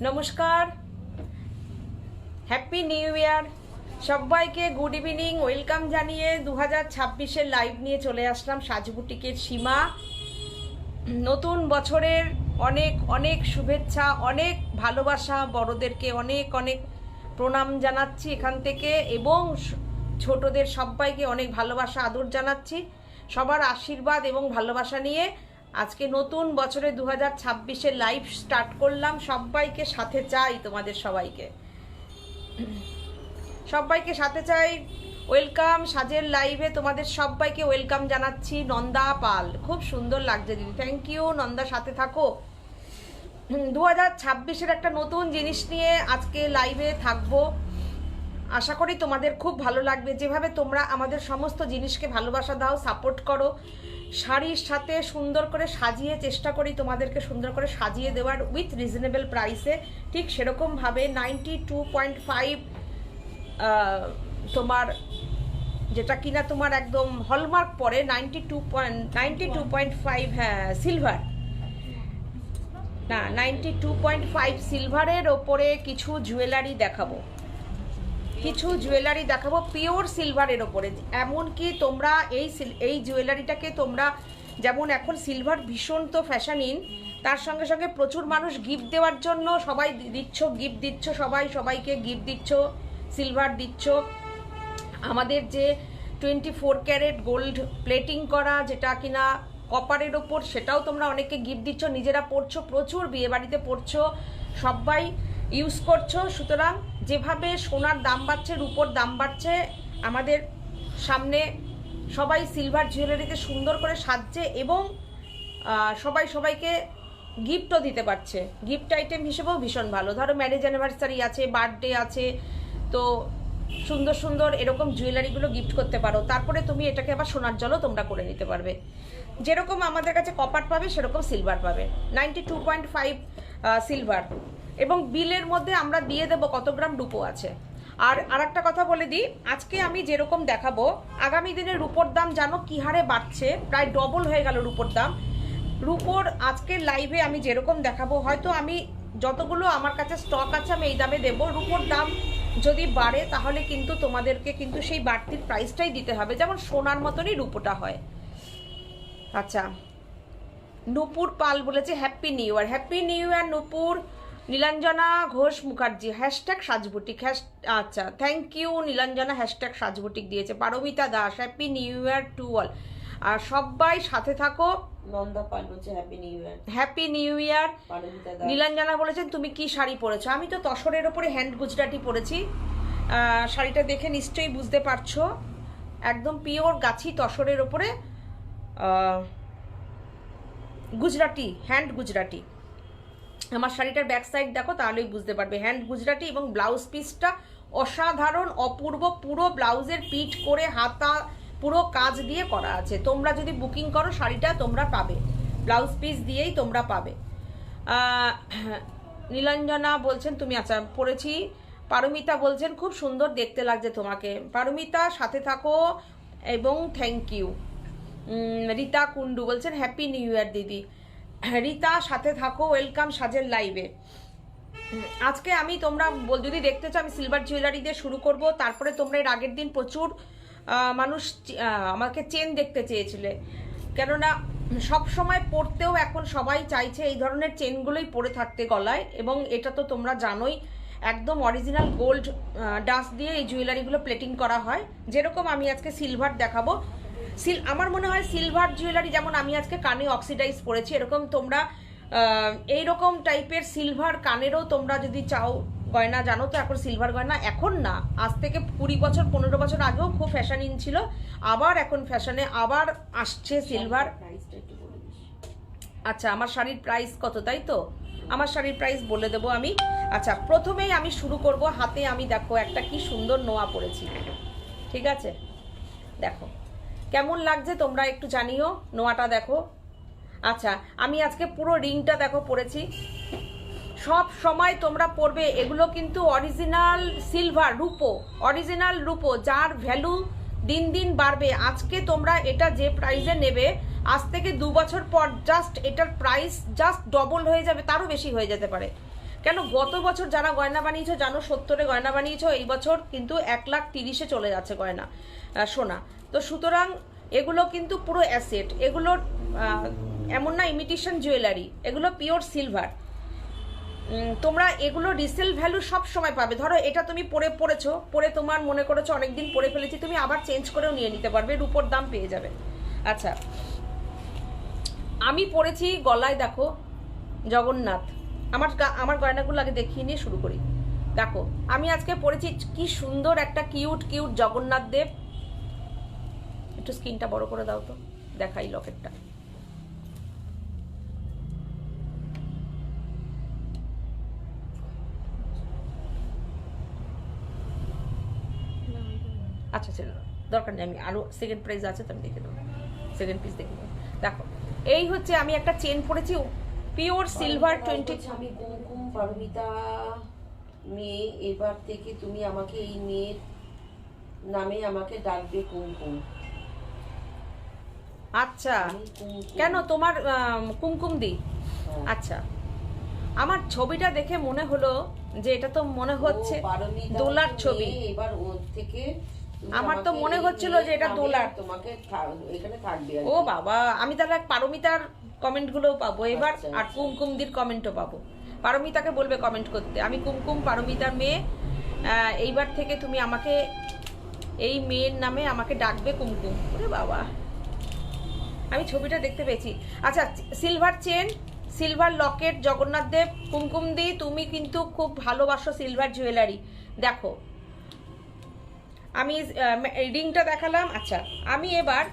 নমস্কার, happy new ইয়ার সবাইকে। Good evening, welcome জানিয়ে 2026-এর লাইভ নিয়ে চলে আসলাম সাজবুটিকের সীমা। নতুন বছরের অনেক অনেক শুভেচ্ছা, অনেক ভালোবাসা, বড়দেরকে অনেক অনেক প্রণাম জানাচ্ছি এখান থেকে, এবং ছোটদের সবাইকে অনেক ভালোবাসা আদর জানাচ্ছি। সবার আশীর্বাদ এবং ভালোবাসা নিয়ে আজকে নতুন বছরে 2026-এর লাইভ স্টার্ট করলাম। সবাইকে সাথে চাই, তোমাদের সবাইকে সাথে চাই। ওয়েলকাম সাজের লাইভে, তোমাদের সবাইকে ওয়েলকাম জানাচ্ছি। নন্দা পাল, খুব সুন্দর লাগছে দিদি, থ্যাংক ইউ। নন্দা সাথে থাকো। 2026-এর একটা নতুন জিনিস নিয়ে আজকে লাইভে থাকবো। আশা করি তোমাদের খুব ভালো লাগবে। যেভাবে তোমরা আমাদের সমস্ত জিনিসকে ভালোবাসা দাও, সাপোর্ট করো, শাড়ির সাথে সুন্দর করে সাজিয়ে চেষ্টা করি তোমাদেরকে সুন্দর করে সাজিয়ে দেওয়ার উইথ রিজনেবল প্রাইসে। ঠিক সেরকমভাবে 92.5 তোমার যেটা কিনা তোমার একদম হলমার্ক পরে 92.5, হ্যাঁ সিলভার না 92.5 সিলভারের ওপরে কিছু জুয়েলারি দেখাবো, পিওর সিলভারের ওপরে। এমনকি তোমরা এই জুয়েলারিটাকে তোমরা যেমন এখন সিলভার ভীষণ তো ফ্যাশন ইন, তার সঙ্গে সঙ্গে প্রচুর মানুষ গিফট দেওয়ার জন্য সবাই গিফট দিচ্ছ, সবাইকে গিফট দিচ্ছ, সিলভার দিচ্ছ। আমাদের যে 24 ক্যারেট গোল্ড প্লেটিং করা যেটা কিনা কপারের ওপর, সেটাও তোমরা অনেকে গিফট দিচ্ছ, নিজেরা পড়ছো, প্রচুর বিয়েবাড়িতে পড়ছো, সবাই ইউজ করছো। সুতরাং যেভাবে সোনার দাম বাড়ছে, রূপোর দাম বাড়ছে, আমাদের সামনে সবাই সিলভার জুয়েলারিতে সুন্দর করে সাজছে এবং সবাইকে গিফটও দিতে পারছে। গিফট আইটেম হিসেবেও ভীষণ ভালো। ধরো ম্যারেজ অ্যানিভার্সারি আছে, বার্থডে আছে, তো সুন্দর সুন্দর এরকম জুয়েলারিগুলো গিফট করতে পারো। তারপরে তুমি এটাকে আবার সোনার জলও তোমরা করে নিতে পারবে। যেরকম আমাদের কাছে কপার পাবে সেরকম সিলভার পাবে, 92.5 সিলভার। এবং বিলের মধ্যে আমরা দিয়ে দেবো কত গ্রাম রূপো আছে। আর একটা কথা বলে দিই, আজকে আমি যেরকম দেখাবো, আগামী দিনে রূপোর দাম জানো কি হারে বাড়ছে, প্রায় ডবল হয়ে গেল রূপোর দাম। রূপোর আজকের লাইভে আমি যেরকম দেখাবো, হয়তো আমি যতগুলো আমার কাছে স্টক আছে আমি এই দামে দেবো। রূপোর দাম যদি বাড়ে তাহলে কিন্তু তোমাদেরকে কিন্তু সেই বাড়তির প্রাইসটাই দিতে হবে, যেমন সোনার মতনই রূপোটা হয়। আচ্ছা, নূপুর পাল বলেছে happy new year. Happy new year Nupur. Nilanjana Ghosh Mukherjee hashtag সাজবুটিক, আচ্ছা থ্যাংক ইউ নীলাঞ্জনা, হ্যাশট্যাগ সাজবুটিক দিয়েছে। Paramita Das happy new year to all. আর সবাই সাথে থাকো। নন্দা পাল বলছে happy new year. Happy new year. Nilanjana বলেছেন তুমি কি শাড়ি পরেছো? আমি তো তসরের ওপরে হ্যান্ড গুজরাটি পরেছি। শাড়িটা দেখে নিশ্চয়ই বুঝতে পারছো, একদম পিওর গাছি তসরের ওপরে গুজরাটি, হ্যান্ড গুজরাটি। আমার শাড়িটার ব্যাক সাইড দেখো তাহলেই বুঝতে পারবে, হ্যান্ড গুজরাটি। এবং ব্লাউজ পিসটা অসাধারণ অপূর্ব, পুরো ব্লাউজের পিঠ করে হাতা পুরো কাজ দিয়ে করা আছে। তোমরা যদি বুকিং করো শাড়িটা তোমরা পাবে, ব্লাউজ পিস দিয়েই তোমরা পাবে। নীলাঞ্জনা বলছেন তুমি আচ্ছা পরেছি। পারমিতা বলছেন খুব সুন্দর দেখতে লাগছে তোমাকে। পারমিতা সাথে থাকো এবং থ্যাংক ইউ। রীতা কুন্ডু বলছেন হ্যাপি নিউ ইয়ার দিদি। রীতা সাথে থাকো, ওয়েলকাম সাজের লাইভে। আজকে আমি তোমরা যদি দেখতে চাও, আমি সিলভার জুয়েলারি দিয়ে শুরু করব। তারপরে তোমরা এর আগের দিন প্রচুর মানুষ আমাকে চেন দেখতে চেয়েছিলে, কেননা সব সময় পরতেও এখন সবাই চাইছে এই ধরনের চেনগুলোই পরে থাকতে গলায়। এবং এটা তো তোমরা জানোই, একদম অরিজিনাল গোল্ড ডাস্ট দিয়ে এই জুয়েলারিগুলো প্লেটিং করা হয়। যেরকম আমি আজকে সিলভার দেখাবো, আমার মনে হয় সিলভার জুয়েলারি যেমন আমি আজকে কানে অক্সিডাইজ পরেছি, এরকম তোমরা এইরকম টাইপের সিলভার কানেরও তোমরা যদি চাও গয়না, জানো তো এখন সিলভার গয়না এখন না, আজ থেকে 20 বছর 15 বছর আগেও খুব ফ্যাশন ইন ছিল, আবার এখন ফ্যাশনে আবার আসছে সিলভার। আচ্ছা আমার শাড়ির প্রাইস কত, তাই তো? আমার শাড়ির প্রাইস বলে দেবো আমি। আচ্ছা প্রথমেই আমি শুরু করব, হাতে আমি দেখো একটা কি সুন্দর নোয়া পরেছি, ঠিক আছে? দেখো কেমন লাগছে তোমরা একটু জানিও, নোয়াটা দেখো। আচ্ছা আমি আজকে পুরো রিংটা দেখো পরেছি। সব সময় তোমরা পরবে এগুলো কিন্তু অরিজিনাল সিলভার, রূপো, অরিজিনাল রূপো, যার ভ্যালু দিন দিন বাড়বে। আজকে তোমরা এটা যে প্রাইসে নেবে, আজ থেকে 2 বছর পর জাস্ট এটার প্রাইস জাস্ট ডবল হয়ে যাবে, তারও বেশি হয়ে যেতে পারে। কেন গত বছর যারা গয়না বানিয়েছো জানো 70-এ গয়না বানিয়েছো, এই বছর কিন্তু 1,30,000-এ চলে যাচ্ছে গয়না সোনা। তো সুতরাং এগুলো কিন্তু পুরো অ্যাসেট, এগুলো এমন না ইমিটেশন জুয়েলারি, এগুলো পিওর সিলভার। তোমরা এগুলো রিসেল ভ্যালু সব সময় পাবে। ধরো এটা তুমি পরেছো, পরে তোমার মনে করেছো অনেকদিন পরে ফেলেছি, তুমি আবার চেঞ্জ করেও নিয়ে নিতে পারবে, রূপোর দাম পেয়ে যাবে। আচ্ছা, আমি পরেছি গলায় দেখো জগন্নাথ। আমার গয়নাগুলো আগে দেখিয়ে নিয়ে শুরু করি। দেখো আমি আজকে পরেছি কি সুন্দর একটা কিউট জগন্নাথ দেব। একটু স্ক্রিনটা বড় করে দাও তো, দেখাই লকেটটা। আচ্ছা ছিল দরকার নেই, আমি আরো সেকেন্ড প্রাইজ আছে তো আমি দেখে দেবো, সেকেন্ড পিস দেখে দেবো। দেখো এই হচ্ছে আমি একটা চেন পরেছি পিওর সিলভার 20। আমি কুমকুম পারমিতা মেয়ে, এবার থেকে তুমি আমাকে এই মেয়ের নামে আমাকে ডাকবে কুমকুম। আচ্ছা কেন তোমার কুমকুম দি? আচ্ছা, আমার ছবিটা দেখে মনে হলো যে এটা তো মনে হচ্ছে দোলার ছবি। এবার ওর থেকে আমার তো মনে হচ্ছিল যে এটা দোলার, তোমাকে এখানে থাকবে। ও বাবা, আমি তাহলে পারমিতার কমেন্টগুলোও পাবো এবার, আর কুমকুম দির কমেন্টও পাবো। পারমিতাকে বলবে কমেন্ট করতে, আমি কুমকুম পারমিতার মেয়ে, এইবার থেকে তুমি আমাকে এই মেয়ের নামে আমাকে ডাকবে কুমকুম। ওরে বাবা, আমি ছবিটা দেখতে পেয়েছি। আচ্ছা, silver chain, silver locket, Jagannath Dev, Kumkum di, তুমি কিন্তু খুব ভালোবাসো সিলভার জুয়েলারি। দেখো আমি রিংটা দেখালাম। আচ্ছা আমি এবার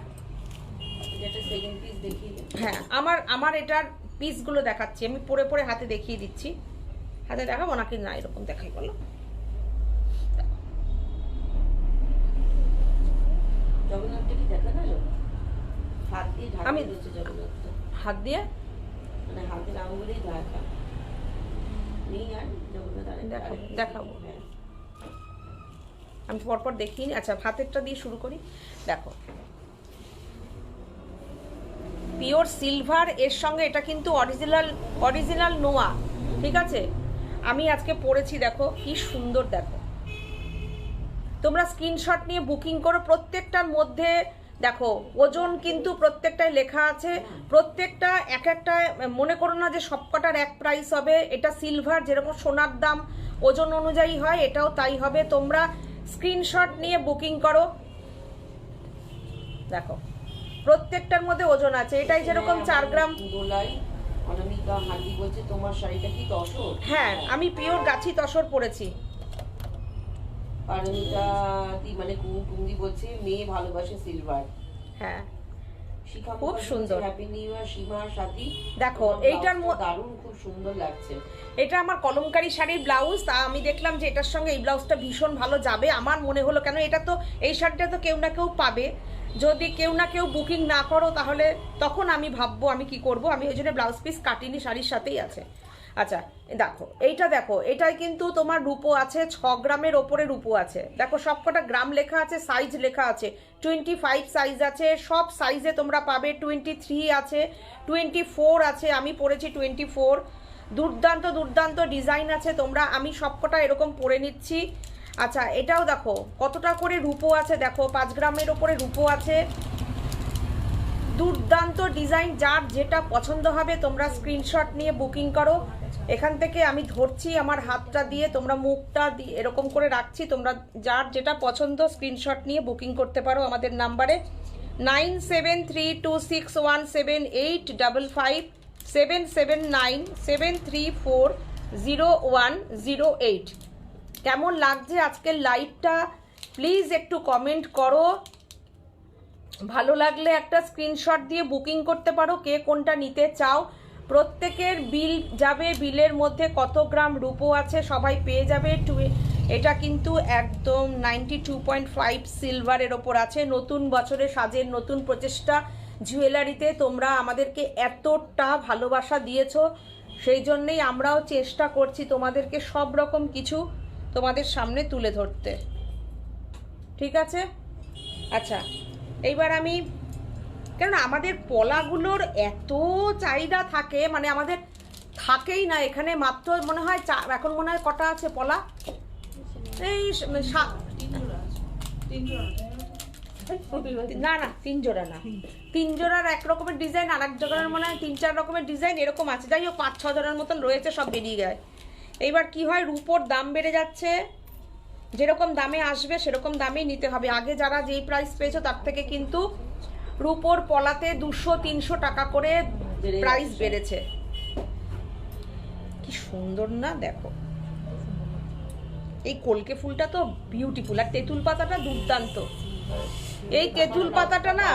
হ্যাঁ আমার এটার পিসগুলো দেখাচ্ছি, আমি পরে পরে হাতে দেখিয়ে দিচ্ছি। হাতে দেখাবো নাকি না এরকম দেখাই বলো? আমি হাত দিয়ে দেখাবো, আমি পরপর দেখিনি। আচ্ছা হাতেরটা দিয়ে শুরু করি। দেখো পিওর সিলভার, এর সঙ্গে এটা কিন্তু অরিজিনাল নোয়া, ঠিক আছে? আমি আজকে পরেছি, দেখো কি সুন্দর। দেখো তোমরা স্ক্রিনশট নিয়ে বুকিং করো, প্রত্যেকটার মধ্যে দেখো ওজন কিন্তু প্রত্যেকটাই লেখা আছে, প্রত্যেকটা এক একটা, মনে করো না যে সবকটার এক প্রাইস হবে। এটা সিলভার, যেরকম সোনার দাম ওজন অনুযায়ী হয়, এটাও তাই হবে। তোমরা স্ক্রিনশট নিয়ে বুকিং করো। দেখো প্রত্যেকটার মধ্যে ওজন আছে, এটাই যেরকম 4 গ্রাম। অনামিকা হাতি বলছে তোমার শাড়িটা কি তসর? হ্যাঁ আমি পিওর গাছি তসর পরেছি। পারমিতা দি মানে কুমকুমদি বলছে মেয়ে ভালোবাসে সিলভার। হ্যাঁ শিখা খুব সুন্দর। হ্যাপি নিউ ইয়ার সীমার সাথী। দেখো এইটার দারুণ, খুব সুন্দর লাগছে। এটা আমার কলমকারী শাড়ির ব্লাউজ, তা আমি দেখলাম যে এটার সঙ্গে এই ব্লাউজটা ভীষণ ভালো যাবে। আমার মনে হলো কেন এটা তো, এই শাড়িটা তো কেউ না কেউ পাবে, যদি কেউ না কেউ বুকিং না করো তাহলে তখন আমি ভাববো আমি কি করব। আমি ওই জন্য ব্লাউজ পিস কাটিনি, শাড়ির সাথেই আছে। আচ্ছা দেখো এইটা, দেখো এটাই কিন্তু তোমার রূপো আছে, 6 গ্রামের ওপরে রূপো আছে। দেখো সবকটা গ্রাম লেখা আছে, সাইজ লেখা আছে, 25 সাইজ আছে, সব সাইজে তোমরা পাবে। 23 আছে, 24 আছে, আমি পরেছি 24। দুর্দান্ত দুর্দান্ত ডিজাইন আছে তোমরা, আমি সবকটা এরকম পরে নিচ্ছি। আচ্ছা এটাও দেখো কতটা করে রূপো আছে, দেখো 5 গ্রামের ওপরে রূপো আছে। দুর্দান্ত ডিজাইন, যার যেটা পছন্দ হবে তোমরা স্ক্রিনশট নিয়ে বুকিং করো। এখান থেকে আমি ধরছি আমার হাতটা দিয়ে, তোমরা মুখটা দিয়ে এরকম করে রাখছি, তোমরা যার যেটা পছন্দ স্ক্রিনশট নিয়ে বুকিং করতে পারো আমাদের নাম্বারে 9732617855 77973400108। কেমন লাগছে আজকের লাইভটা প্লিজ একটু কমেন্ট করো। ভালো লাগলে একটা স্ক্রিনশট দিয়ে বুকিং করতে পারো, কে কোনটা নিতে চাও। প্রত্যেকের বিল যাবে, বিলের মধ্যে কত গ্রাম রূপো আছে সবাই পেয়ে যাবে। এটা কিন্তু একদম 92.5 সিলভারের ওপর আছে। নতুন বছরে সাজের নতুন প্রচেষ্টা জুয়েলারিতে তোমরা আমাদেরকে এতটা ভালোবাসা দিয়েছো, সেই জন্যেই আমরাও চেষ্টা করছি তোমাদেরকে সব রকম কিছু তোমাদের সামনে তুলে ধরতে, ঠিক আছে? আচ্ছা এইবার আমি, কেননা আমাদের পলাগুলোর এত চাহিদা থাকে, মানে আমাদের থাকেই না এখানে, মাত্র মনে হয় এখন মনে হয় কটা আছে পলা, এই না না 3 জোড়া না, 3 জোড়ার এক রকমের ডিজাইন, আর এক জোড়ার মনে হয় 3-4 রকমের ডিজাইন এরকম আছে। যাই হোক 5-6 জোড়ার মতন রয়েছে, সব বেরিয়ে যায়। এইবার কি হয়, রূপোর দাম বেড়ে যাচ্ছে, যেরকম দামে আসবে সেরকম দামেই নিতে হবে। আগে যারা যেই প্রাইস পেয়েছো তার থেকে কিন্তু রূপোর পলাতে 200-300 টাকা করে প্রাইস বেড়েছে। কি সুন্দর না দেখো, এই কলকে ফুলটা তো বিউটিফুল, আর তেঁতুল পাতাটা দুর্দান্ত। এই তেঁতুল পাতাটা না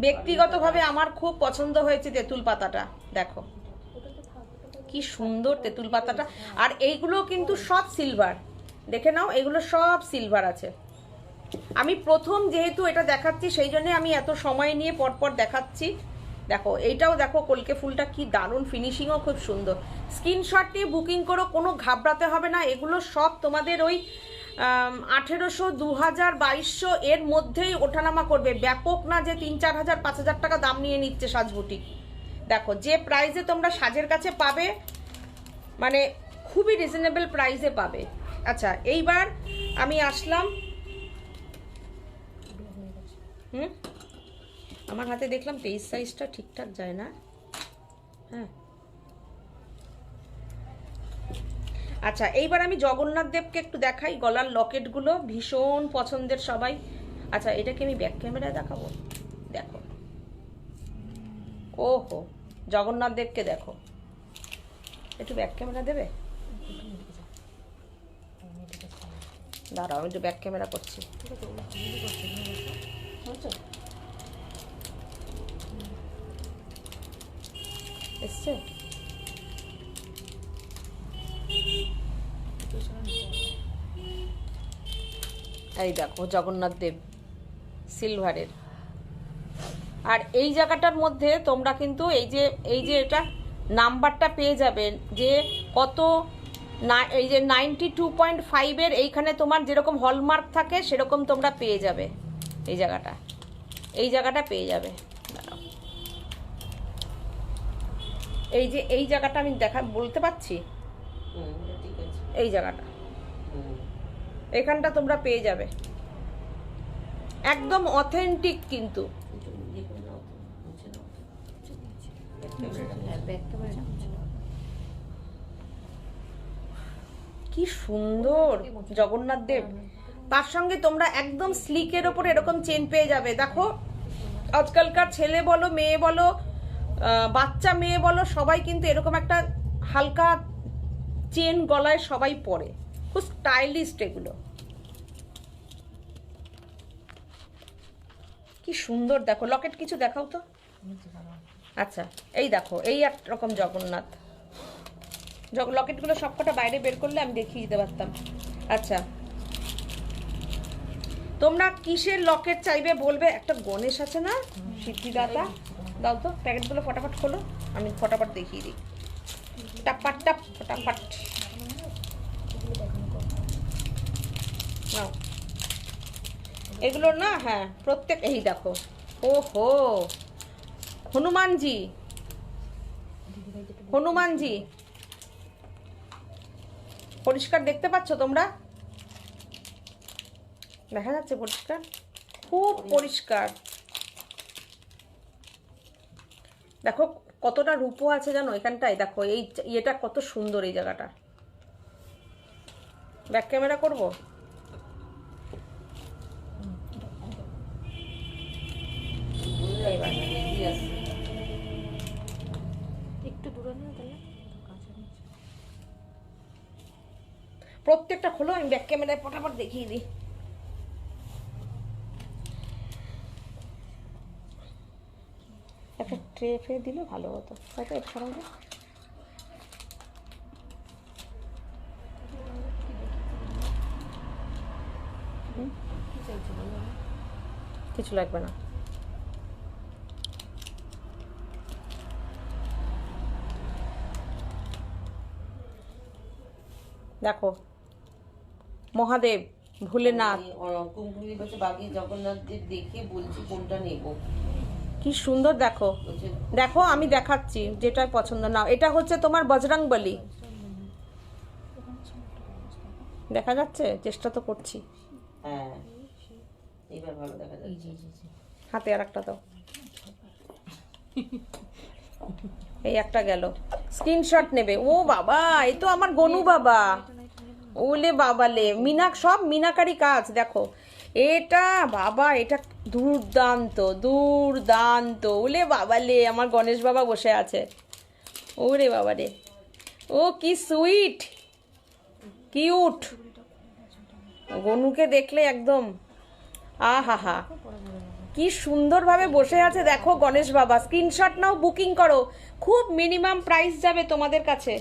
ব্যক্তিগতভাবে আমার খুব পছন্দ হয়েছে, তেঁতুল পাতাটা দেখো কি সুন্দর তেঁতুল পাতাটা। আর এইগুলো কিন্তু সব সিলভার, দেখে নাও এগুলো সব সিলভার আছে। আমি প্রথম যেহেতু এটা দেখাচ্ছি সেই জন্য আমি এত সময় নিয়ে পরপর দেখাচ্ছি। দেখো এইটাও দেখো কলকে ফুলটা কি দারুণ, ফিনিশিংও খুব সুন্দর। স্ক্রিনশট নিয়ে বুকিং করো, কোনো ঘাবড়াতে হবে না। এগুলো সব তোমাদের ওই 1800, 2000, 2200 এর মধ্যেই ওঠানামা করবে, ব্যাপক না যে 3-4 হাজার 5 হাজার টাকা দাম নিয়ে নিচ্ছে সাজ বুটিক। দেখো যে প্রাইসে তোমরা সাজের কাছে পাবে, মানে খুবই রিজনেবল প্রাইসে পাবে। আচ্ছা এইবার আমি আসলাম, আমার হাতে দেখলাম 23 সাইজটা ঠিকঠাক যায় না। হ্যাঁ আচ্ছা এইবার আমি জগন্নাথ দেবকে একটু দেখাই, গলার লকেটগুলো ভীষণ পছন্দের সবাই। আচ্ছা এটাকে আমি ব্যাক ক্যামেরায় দেখাবো, দেখো ওহো জগন্নাথ দেবকে দেখো, একটু ব্যাক ক্যামেরা দেবে, দাঁড়াও আমি একটু ব্যাক ক্যামেরা করছি। এসছে এই দেখো জগন্নাথ দেব সিলভারের। আর এই জায়গাটার মধ্যে তোমরা কিন্তু এই যে এটা নাম্বারটা পেয়ে যাবেন যে কত না, এই যে 92.5 এর এইখানে তোমার যেরকম হলমার্ক থাকে সেরকম তোমরা পেয়ে যাবে। এই জায়গাটা পেয়ে যাবে। এই জায়গাটা আমি বলতে পারছি, এই জায়গাটা এখানটা তোমরা পেয়ে যাবে, একদম অথেন্টিক কিন্তু। কি সুন্দর জগন্নাথ দেব, তার সঙ্গে তোমরা একদম স্লিকের ওপর এরকম চেন পেয়ে যাবে। দেখো আজকালকার ছেলে বলো মেয়ে বলো, বাচ্চা মেয়ে বলো, সবাই কিন্তু এরকম একটা হালকা চেন গলায় সবাই পরে, খুব স্টাইলিস্ট এগুলো। কি সুন্দর দেখো লকেট, কিছু দেখাও তো। আচ্ছা এই দেখো এই একরকম জগন্নাথ লকেটগুলো সবকটা বাইরে বের করলে আমি দেখিয়ে দিতে পারতাম। আচ্ছা তোমরা কিসের লকেট চাইবে বলবে, একটা গণেশ আছে না সিদ্ধিদাতা, দাও তো প্যাকেটগুলো ফটাফট খোলো, আমি ফটাফট দেখিয়ে দিই, টাপাট টাপ ফটাফট নাও এগুলো না। হ্যাঁ প্রত্যেক, এই দেখো ওহো হনুমানজি পরিষ্কার দেখতে পাচ্ছ তোমরা, দেখা যাচ্ছে পরিষ্কার, খুব পরিষ্কার। দেখো কতটা রূপো আছে জানো এখানটায়, দেখো এই ইয়েটা কত সুন্দর, এই জায়গাটা ব্যাক ক্যামেরা করবো। একটু দূরে নিয়ে তাহলে প্রত্যেকটা খোলো, আমি ব্যাক ক্যামেরায় ফটাফট দেখিয়ে দিই। একটা ট্রে ফেলে দিলে ভালো হতো, হয়তো এর সঙ্গে কিছু লাগবে না। দেখো মহাদেব ভোলেনাথ, কুমকুমনি বসে বাকি জগন্নাথ দেব দেখে বলছি কোনটা নেব। কি কি সুন্দর দেখো, দেখো আমি দেখাচ্ছি যেটা পছন্দ না। এটা হচ্ছে তোমার বজরংবলী, দেখা যাচ্ছে? চেষ্টা তো করছি। হ্যাঁ, এবার ভালো দেখা যাচ্ছে। হাতে আর একটা দাও, এই একটা গেল। স্ক্রিনশট নেবে। ও বাবা, এই তো আমার গনু বাবা। ওলে বাবালে, সব মিনাকারি কাজ দেখো। এটা বাবা, এটা দুর্দান্ত দুর্দান্ত। ওলে বাবালে, আমার গণেশ বাবা বসে আছে। ওরে বাবা রে, ও কি সুইট, কিউট। গনুকে দেখলে একদম আহা হা, কি সুন্দরভাবে বসে আছে দেখো গণেশ বাবা। স্ক্রিনশট নাও, বুকিং করো, খুব মিনিমাম প্রাইস যাবে তোমাদের কাছে।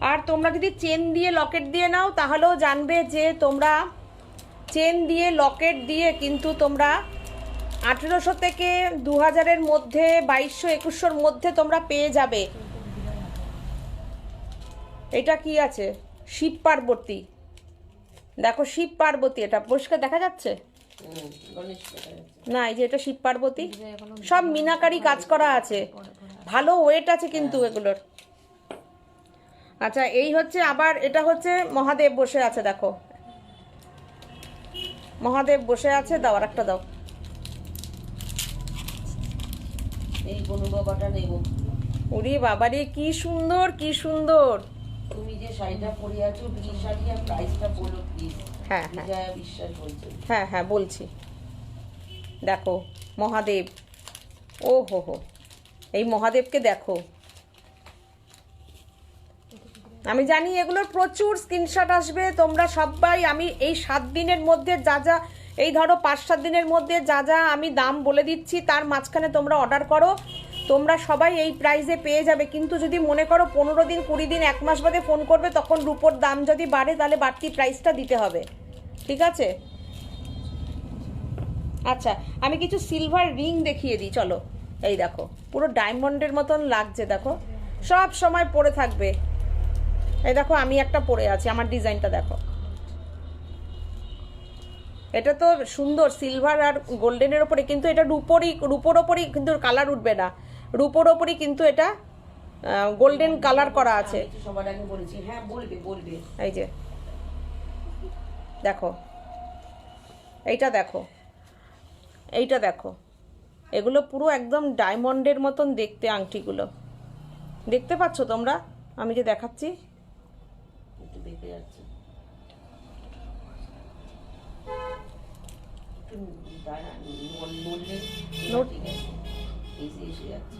আর তোমরা যদি চেন দিয়ে লকেট দিয়ে নাও তাহলেও জানবে যে তোমরা চেন দিয়ে লকেট দিয়ে কিন্তু তোমরা 1800 থেকে 2000-এর মধ্যে, 2200-2100-র মধ্যে তোমরা পেয়ে যাবে। এটা কি আছে? শিব পার্বতী, দেখো শিব পার্বতী, এটা পরিষ্কার দেখা যাচ্ছে না? এই যে এটা শিব পার্বতী, সব মিনাকারি কাজ করা আছে, ভালো ওয়েট আছে কিন্তু এগুলোর। আচ্ছা, এই হচ্ছে আবার, এটা হচ্ছে মহাদেব বসে আছে, দেখো মহাদেব বসে আছে। দাও আর একটা দাও। এই গনু বাবাটা নেব। ওরে বাবারে, কি সুন্দর কি সুন্দর। তুমি যে শাড়িটা পরে আছো, বিয়ে শাড়ি, আর প্রাইসটা বলো প্লিজ। হ্যাঁ হ্যাঁ বিজয়া বিশ্বাস বলছে। হ্যাঁ হ্যাঁ বলছি। দেখো মহাদেব, ও হো হো, এই মহাদেবকে দেখো। আমি জানি এগুলোর প্রচুর স্ক্রিনশট আসবে, তোমরা সবাই, আমি এই 7 দিনের মধ্যে যা যা, এই ধরো 5-7 দিনের মধ্যে যা যা আমি দাম বলে দিচ্ছি, তার মাঝখানে তোমরা অর্ডার করো, তোমরা সবাই এই প্রাইসে পেয়ে যাবে। কিন্তু যদি মনে করো 15 দিন 20 দিন 1 মাস বাদে ফোন করবে, তখন রুপোর দাম যদি বাড়ে তাহলে বাড়তি প্রাইসটা দিতে হবে, ঠিক আছে? আচ্ছা, আমি কিছু সিলভার রিং দেখিয়ে দিই, চলো। এই দেখো, পুরো ডায়মন্ডের মতন লাগছে, দেখো সব সময় পরে থাকবে। এই দেখো, আমি একটা পরে আছি, আমার ডিজাইনটা দেখো। এটা তো সুন্দর, সিলভার আর গোল্ডেনের ওপরে, কিন্তু এটা রুপোর ওপরই, কিন্তু কালার উঠবে না, রুপোর ওপরই কিন্তু এটা গোল্ডেন কালার করা আছে। সবার আগে বলেছি, হ্যাঁ বলবে বলবে। এই যে দেখো, এইটা দেখো, এইটা দেখো, এগুলো পুরো একদম ডায়মন্ডের মতন দেখতে আংটিগুলো, দেখতে পাচ্ছ তোমরা? আমি যে দেখাচ্ছি, একটু দেখে যাচ্ছে,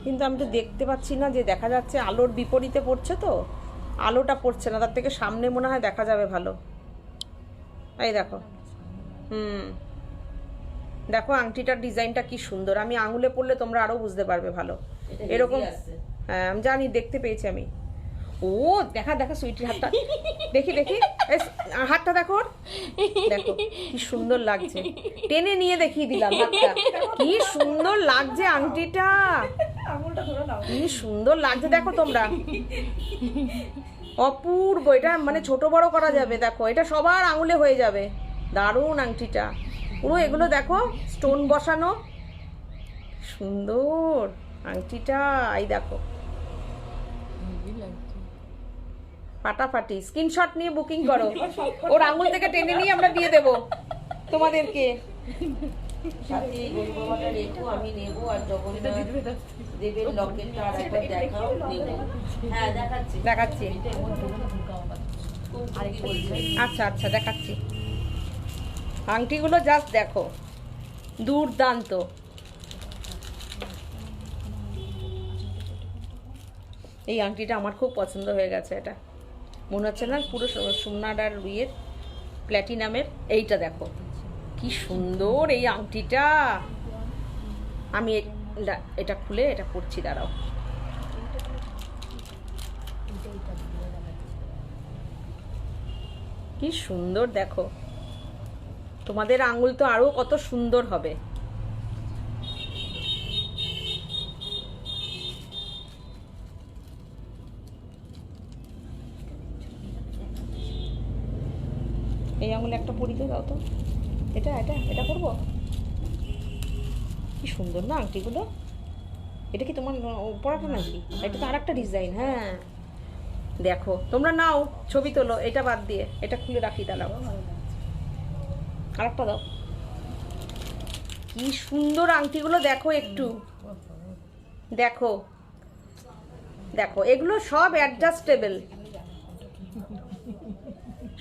কিন্তু আমি তো দেখতে পাচ্ছি না যে দেখা যাচ্ছে, আলোর বিপরীতে পড়ছে তো, আলোটা পড়ছে না, তার থেকে সামনে মনে হয় দেখা যাবে ভালো। এই দেখো, দেখো আংটিটার ডিজাইনটা কি সুন্দর। আমি আঙুলে পড়লে তোমরা আরো বুঝতে পারবে ভালো। এরকম, হ্যাঁ আমি জানি, দেখতে পেয়েছি আমি। ও দেখা দেখা সুইটির হাতটা দেখি দেখি, হাতটা দেখো, দেখো কি সুন্দর লাগছে। টেনে নিয়ে দেখিয়ে দিলাম হাতটা, কি সুন্দর লাগছে আংটিটা, কি সুন্দর লাগছে দেখো তোমরা, অপূর্ব। এটা মানে ছোট বড় করা যাবে, দেখো এটা সবার আঙুলে হয়ে যাবে। দারুণ আংটিটা পুরো, এগুলো দেখো স্টোন বসানো, সুন্দর আংটিটা। এই দেখো ফাটাফাটি। স্ক্রিনশট নিয়ে বুকিং করো, ওর আঙুল থেকে টেনে নিয়ে আমরা দিয়ে দেব তোমাদেরকে। সাথে এই গরু বাবাটা রেখো, আমি নেবো। আর জগন্নাথ দেবের লকেটটা আর একবার দেখাও, নেবো। হ্যাঁ দেখাচ্ছি দেখাচ্ছি, আরেকটু বলছে। আচ্ছা আচ্ছা দেখাচ্ছি। আংটিগুলো জাস্ট দেখো, দুর্দান্ত। এই আংটিটা আমার খুব পছন্দ হয়ে গেছে, এটা মনে হচ্ছে না পুরো সোনার আর রুইয়ের প্ল্যাটিনামের। এইটা দেখো কি সুন্দর এই আংটিটা। আমি এটা খুলে এটা পরছি, দাঁড়াও। কি সুন্দর দেখো, তোমাদের আঙুল তো আরো কত সুন্দর হবে। এই আঙুলে একটা পরিতে দাও তো, এটা এটা এটা করবো। কি সুন্দর না আংটিগুলো। এটা কি তোমার পরাটা নাকি? এটা তো আর একটা ডিজাইন। হ্যাঁ দেখো, তোমরা নাও ছবি তোলো, এটা বাদ দিয়ে এটা খুলে রাখি, দাঁড়াও আর একটা দাও। কি সুন্দর আংটিগুলো দেখো একটু, দেখো দেখো, এগুলো সব অ্যাডজাস্টেবল,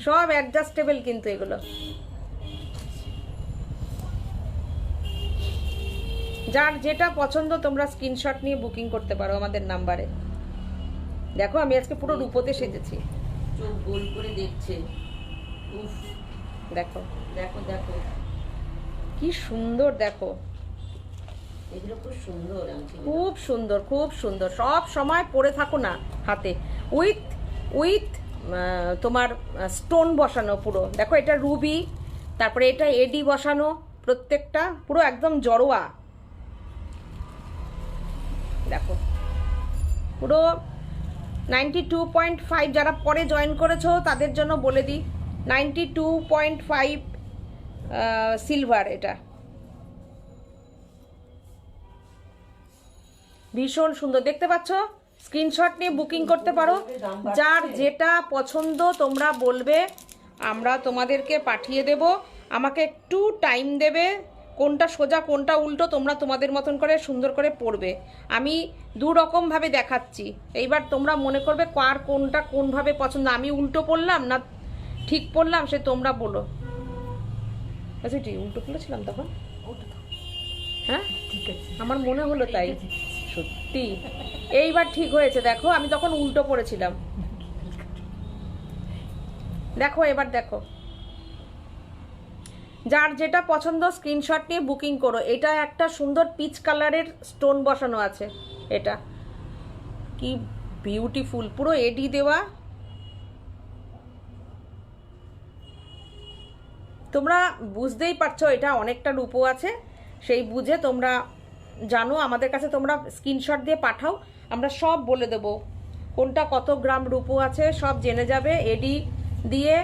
সব অ্যাডজাস্টেবল কিন্তু এগুলো। যার যেটা পছন্দ তোমরা স্ক্রিনশট নিয়ে বুকিং করতে পারো আমাদের নাম্বারে। দেখো আমি আজকে পুরো রূপোতে সেজেছি, চোখ গোল করে দেখছে। উফ, দেখো দেখো দেখো কি সুন্দর, দেখো এগুলো খুব সুন্দর আংটি। খুব সুন্দর, খুব সুন্দর। সব সময় পরে থাকো না হাতে, উইথ উইথ তোমার স্টোন বসানো পুরো। দেখো এটা রুবি, তারপরে এটা এডি বসানো, প্রত্যেকটা পুরো একদম জড়োয়া। দেখো পুরো 92.5, যারা পরে জয়েন করেছো তাদের জন্য বলে দিই, 92.5 সিলভার। এটা ভীষণ সুন্দর, দেখতে পাচ্ছ? স্ক্রিনশট নিয়ে বুকিং করতে পারো। যার যেটা পছন্দ তোমরা বলবে, আমরা তোমাদেরকে পাঠিয়ে দেব। আমাকে একটু টাইম দেবে, কোনটা সোজা কোনটা উল্টো তোমরা তোমাদের মতন করে সুন্দর করে পড়বে। আমি দু রকমভাবে দেখাচ্ছি, এইবার তোমরা মনে করবে কার কোনটা কোনভাবে পছন্দ। আমি উল্টো পড়লাম না ঠিক পড়লাম সে তোমরা বলো। আচ্ছা ঠিক উল্টো পড়েছিলাম তখন? হ্যাঁ ঠিক আছে, আমার মনে হলো তাই। সত্যি এইবার ঠিক হয়েছে। দেখো আমি তখন উল্টো পড়েছিলাম। দেখো এবার দেখো, যার যেটা পছন্দ স্ক্রিনশট নিয়ে বুকিং করো। এটা একটা সুন্দর পিচ কালারের স্টোন বসানো আছে, এটা কি বিউটিফুল, পুরো এডি দেওয়া। তোমরা বুঝতেই পারছো এটা অনেকটা রূপো আছে, সেই বুঝে তোমরা জানো। আমাদের কাছে তোমরা স্ক্রিনশট দিয়ে পাঠাও, আমরা সব বলে দেব কোনটা কত গ্রাম রূপো আছে, সব জেনে যাবে। এডি দিয়ে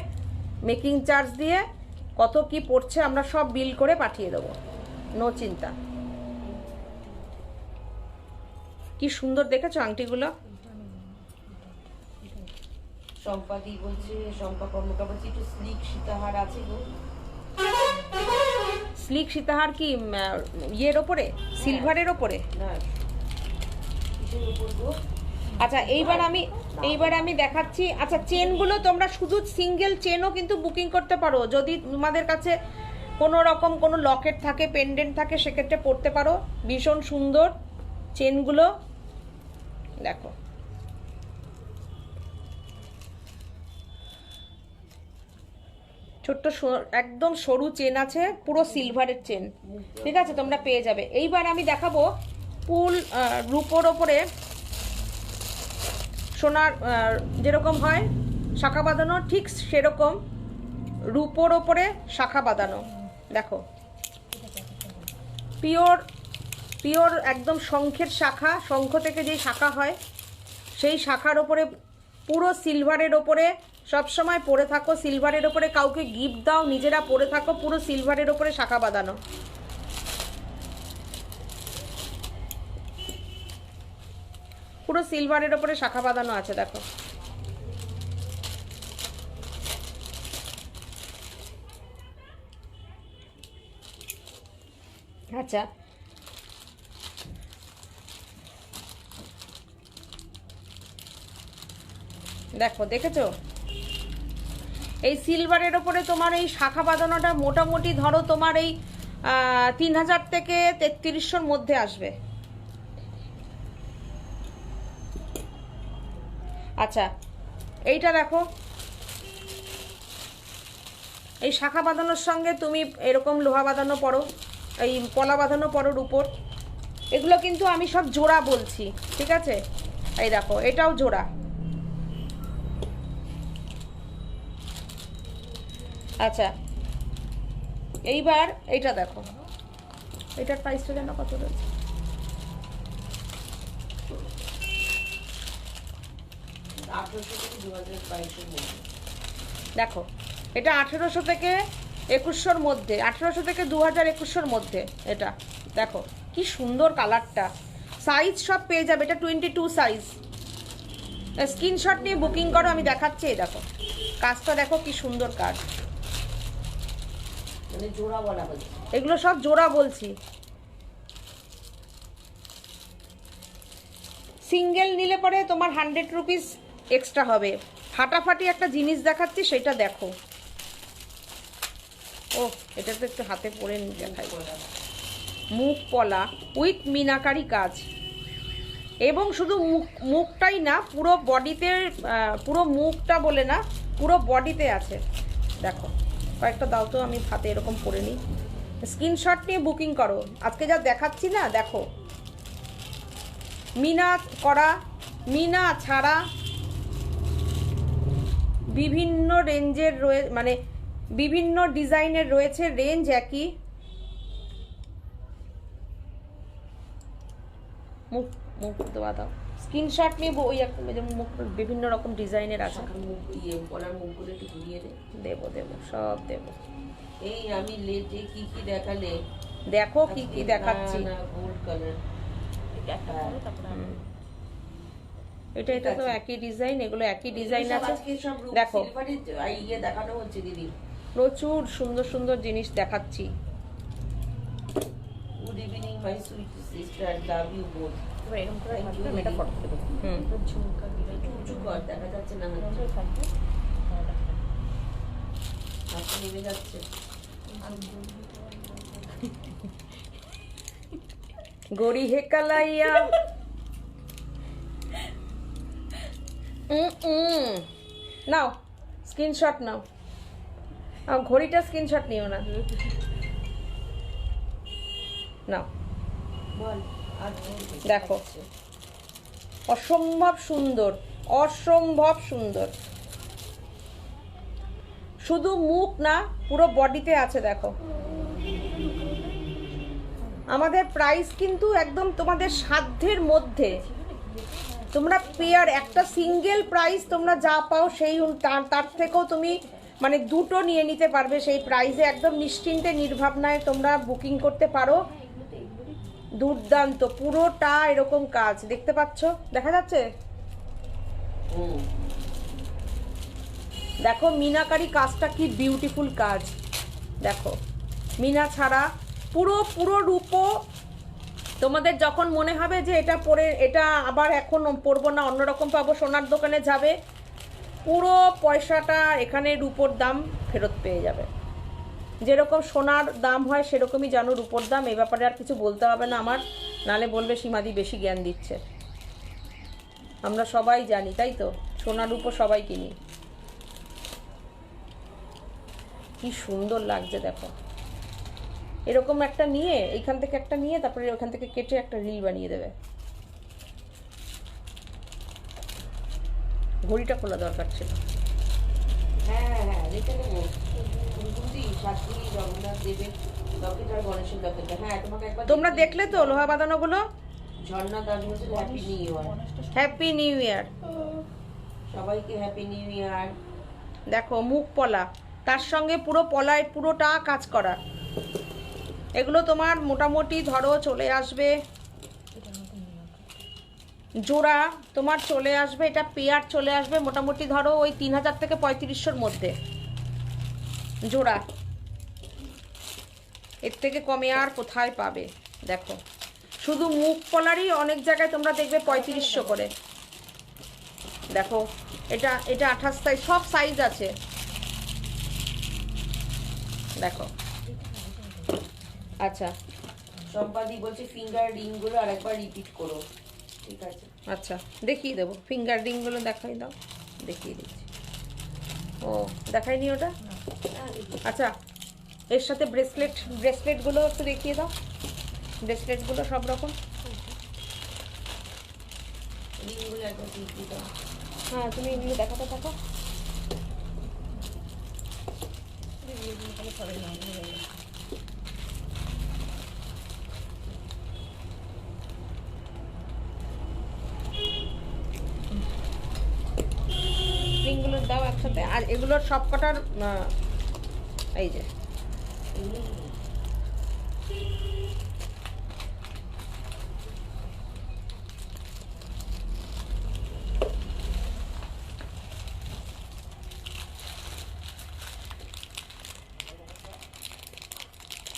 মেকিং চার্জ দিয়ে কত কি পড়ছে আমরা সব বিল করে পাঠিয়ে দেবো, নো চিন্তা। কি সুন্দর দেখেছো আংটিগুলো? সম্পাদি বলছে, শম্পা কর্মকার বলছে একটু স্লিক সীতাহার আছে গো। স্লিক সীতাহার কি ইয়ের ওপরে, সিলভারের ওপরে? না, কিসের উপর গো? আচ্ছা এইবার আমি দেখাচ্ছি। আচ্ছা চেনগুলো তোমরা শুধু সিঙ্গেল চেনও কিন্তু বুকিং করতে পারো, যদি তোমাদের কাছে কোনো রকম কোনো লকেট থাকে, পেন্ডেন্ট থাকে, সেক্ষেত্রে পড়তে পারো। ভীষণ সুন্দর চেনগুলো, দেখো ছোট্ট একদম সরু চেন আছে, পুরো সিলভারের চেন, ঠিক আছে? তোমরা পেয়ে যাবে। এইবার আমি দেখাবো ফুল রূপোর ওপরে সোনার যেরকম হয় শাখা বাঁধানো, ঠিক সেরকম রূপোর ওপরে শাখা বাঁধানো। দেখো পিওর পিওর একদম শঙ্খের শাখা, শঙ্খ থেকে যেই শাখা হয় সেই শাখার ওপরে পুরো সিলভারের ওপরে সবসময় পরে থাকো। সিলভারের ওপরে কাউকে গিফট দাও, নিজেরা পরে থাকো, পুরো সিলভারের ওপরে শাখা বাঁধানো। পুরো সিলভারের ওপরে শাখা বাঁধানো আছে, দেখো আচ্ছা দেখো, দেখেছো? এই সিলভারের ওপরে তোমার এই শাখা বাঁধানোটা মোটামুটি ধরো তোমার এই 3000 থেকে 3300-র মধ্যে আসবে। আচ্ছা এইটা দেখো, এই শাখা বাঁধানোর সঙ্গে তুমি এরকম লোহা বাঁধানো পরো, এই পলা বাঁধানো পরো রূপোর। এগুলো কিন্তু আমি সব জোড়া বলছি, ঠিক আছে? এই দেখো এটাও জোড়া। আচ্ছা এইবার এইটা দেখো, এটার প্রাইসটা যেন কত রয়েছে? দেখো এটা 1800 থেকে 2100-র মধ্যে, 1800 থেকে 2021-র মধ্যে। এটা দেখো কি সুন্দর কালারটা, সাইজ সব পেয়ে যাবে, এটা 22 সাইজ। স্ক্রিনশট নিয়ে বুকিং করো, আমি দেখাচ্ছি। এই দেখো কাজটা দেখো কি সুন্দর কাজ, মানে জোড়া বলা হচ্ছে। এগুলো সব জোড়া বলছি। সিঙ্গেল নিলে পরে তোমার 100 রুপিস এক্সট্রা হবে। ফাটাফাটি একটা জিনিস দেখাচ্ছি, সেটা দেখো। ও এটা তো একটু হাতে পরে নিতে দেখাই। মুখ পলা উইথ মিনাকারি কাজ, এবং শুধু মুখটাই না, পুরো বডিতে, পুরো মুখটা বলে না, পুরো বডিতে আছে। দেখো কয়েকটা দাও তো, আমি হাতে এরকম পরে নিই। স্ক্রিনশট নিয়ে বুকিং করো। আজকে যা দেখাচ্ছি না, দেখো মিনা করা, মিনা ছাড়া বিভিন্ন রেঞ্জের মানে বিভিন্ন ডিজাইনের রয়েছে, রেঞ্জ একই। মুখ মুখ দেওয়া দাও, স্ক্রিনশট নিয়ে ওই যেমন মুখ বিভিন্ন রকম ডিজাইনের আছে। মুখ দিয়ে গলার মুখগুলো একটু ঘুরিয়ে দে। দেবো দেবো, সব দেবো। এই আমি লেটে কি কি দেখালে দেখো কি কি দেখাচ্ছি। গোল্ড কালার, এটা তো একই ডিজাইন, এগুলো একই ডিজাইন আছে। দেখো ইয়ে দেখানো হচ্ছে দিদি, প্রচুর সুন্দর সুন্দর জিনিস দেখাচ্ছি। Good evening my sweet sister, love you both. এরকম করে এটা ফটো দেবো। ঝুমকা দেখা যাচ্ছে না, হাতে নেমে যাচ্ছে। গড়ি হে কালাইয়া, নাও স্ক্রিনশট নাও। ঘড়িটা স্ক্রিনশট নিও না, নাও। দেখো অসম্ভব সুন্দর, অসম্ভব সুন্দর। শুধু মুখ না, পুরো বডিতে আছে। দেখো আমাদের প্রাইস কিন্তু একদম তোমাদের সাধ্যের মধ্যে। তোমরা পেয়ার, একটা সিঙ্গেল প্রাইস তোমরা যা পাও সেই তার থেকেও তুমি মানে দুটো নিয়ে নিতে পারবে সেই প্রাইসে। একদম নিশ্চিন্তে নির্ভাবনায় তোমরা বুকিং করতে পারো। দুর্দান্ত, পুরোটা এরকম কাজ দেখতে পাচ্ছ, দেখা যাচ্ছে? দেখো মিনাকারি কাজটা কি বিউটিফুল কাজ। দেখো মিনা ছাড়া পুরো রূপো। তোমাদের যখন মনে হবে যে এটা পরে, এটা আবার এখন পরবো না, অন্যরকম পাবো, সোনার দোকানে যাবে, পুরো পয়সাটা এখানে রূপোর দাম ফেরত পেয়ে যাবে। যেরকম সোনার দাম হয় সেরকমই জানো রূপোর দাম। এই ব্যাপারে আর কিছু বলতে হবে না আমার, নালে বলবে সীমাদি বেশি জ্ঞান দিচ্ছে। আমরা সবাই জানি, তাই তো? সোনার রূপো সবাই কিনি। কি সুন্দর লাগছে দেখো। এরকম একটা নিয়ে, এইখান থেকে একটা নিয়ে, তারপরে ওখান থেকে কেটে একটা রিল বানিয়ে দেবে। ঘড়িটা খোলা দরকার ছিল। হ্যাঁ হ্যাঁ রেখে দেবো। জগন্নাথ দেবের লকেট আর গণেশের লকেট। হ্যাঁ তোমাকে একবার তোমরা দেখলে তো লোহা বাঁধানো গুলো? ঝর্ণা দাস বলছে happy new year. Happy new ইয়ার সবাইকে, হ্যাপি নিউ ইয়ার। দেখো মুখ পলা, তার সঙ্গে পুরো পলায় পুরোটা কাজ করা। এগুলো তোমার মোটামুটি ধরো চলে আসবে, জোড়া তোমার চলে আসবে, এটা পেয়ার চলে আসবে মোটামুটি ধরো ওই 3000 থেকে 3500-র মধ্যে জোড়া। এর থেকে কমে আর কোথায় পাবে? দেখো শুধু মুখ পলারই অনেক জায়গায় তোমরা দেখবে 3500 করে। দেখো এটা 28 সাইজ, সব সাইজ আছে। দেখো আচ্ছা, সম্পাদি বলছে ফিঙ্গার রিং গুলো আরেকবার রিপিট করো। ঠিক আছে, আচ্ছা দেখিয়ে দেবো। ফিঙ্গার রিংগুলো দেখাই দাও, দেখিয়ে দিচ্ছি। ও দেখাইনি ওটা? আচ্ছা এর সাথে ব্রেসলেটগুলো একটু দেখিয়ে দাও। ব্রেসলেটগুলো সব রকম। রিংগুলো একবার রিপিট দাও। হ্যাঁ তুমি এগুলো দেখাতে থাকো। রিংগুলো দাও একসাথে। আর এগুলোর সব কটার এই যে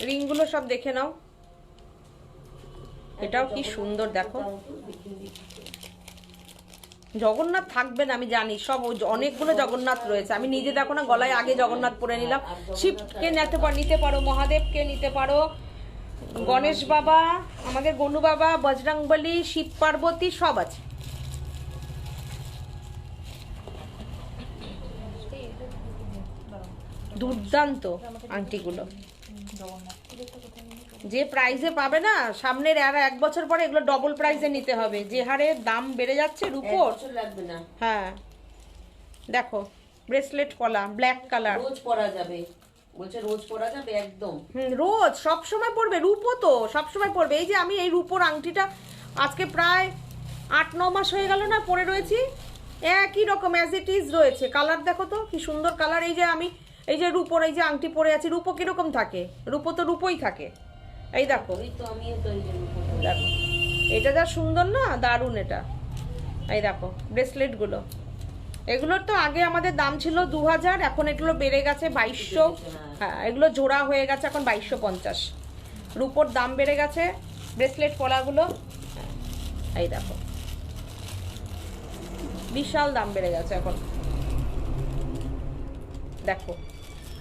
রিংগুলো সব দেখে নাও, এটাও কি সুন্দর দেখো। জগন্নাথ থাকবে না আমি জানি, সব অনেকগুলো জগন্নাথ রয়েছে। আমি নিজে দেখো না গলায় আগে জগন্নাথ পরে নিলাম। শিবকে নিতে পারো, মহাদেবকে নিতে পারো, গণেশ বাবা, আমাদের গনু বাবা, বজরংবলী, শিব পার্বতী সব আছে। দুর্দান্ত আংটিগুলো, যে প্রাইজে পাবে না সামনের আর 1 বছর পরে এগুলো ডবল প্রাইজে নিতে হবে, যে হারে দাম বেড়ে যাচ্ছে রূপোর। লাগবে না। হ্যাঁ দেখো ব্রেসলেট পলা, ব্ল্যাক কালার, রোজ পরা যাবে, বলছে রোজ পরা যাবে একদম। রোজ সব সময় পরবে, রূপো তো সব সময় পরবে। এই যে আমি এই রূপোর আংটিটা আজকে প্রায় 8-9 মাস হয়ে গেল না পরে রয়েছি, একই রকম অ্যাজ ইট ইজ রয়েছে। কালার দেখো তো কি সুন্দর কালার। এই যে আমি এই যে রূপোর এই যে আংটি পরে আছি, রূপো কিরকম থাকে, রূপো তো রূপোই থাকে। এই দেখো, দেখো এটা যা সুন্দর না, দারুণ এটা। এই দেখো ব্রেসলেট গুলো, এগুলোর তো আগে আমাদের দাম ছিল 2000, এখন এগুলো বেড়ে গেছে 2200। হ্যাঁ এগুলো জোড়া হয়ে গেছে এখন 2250। রূপোর দাম বেড়ে গেছে, ব্রেসলেট পলাগুলো এই দেখো বিশাল দাম বেড়ে গেছে এখন। দেখো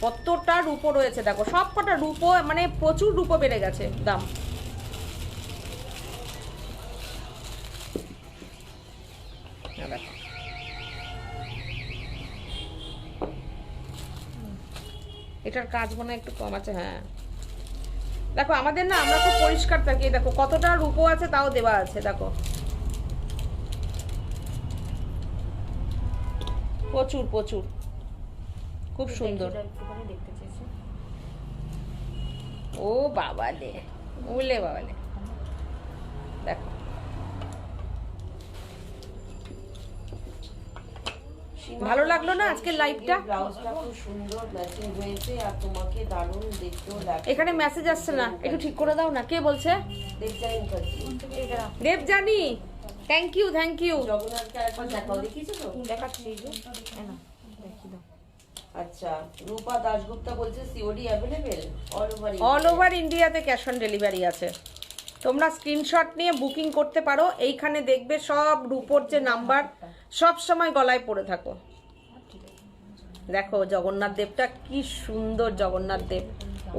কতটা রূপো রয়েছে, দেখো সব কটা রূপো, মানে প্রচুর রূপো বেড়ে গেছে দাম। দেখো এটার কাজ মনে হয় একটু কম আছে। হ্যাঁ দেখো আমাদের না, আমরা খুব পরিষ্কার থাকি। দেখো কতটা রূপো আছে তাও দেওয়া আছে, দেখো প্রচুর প্রচুর, খুব সুন্দর। ও বাবালে, উলে বাবালে, দেখো ভালো লাগলো না আজকের লাইভটা? ব্লাউজটা খুব সুন্দর ম্যাচিং হয়েছে আর তোমাকে দারুণ দেখতেও লাগছে। এখানে মেসেজ আসছে না, একটু ঠিক করে দাও না। কে বলছে? Debjani Mukherjee. Debjani, thank you thank you. জগন্নাথকে একবার দেখাও, দেখিয়েছো তো? দেখাচ্ছি। আচ্ছা, রূপা দাশগুপ্তা বলছে সিওডি অ্যাভেলেবেল অল ওভার ইন্ডিয়াতে ক্যাশ অন ডেলিভারি আছে। তোমরা স্ক্রিনশট নিয়ে বুকিং করতে পারো। এইখানে দেখবে সব রূপোর যে নাম্বার সব সময় গলায় পরে থাকো। দেখো জগন্নাথ দেবটা কি সুন্দর, জগন্নাথ দেব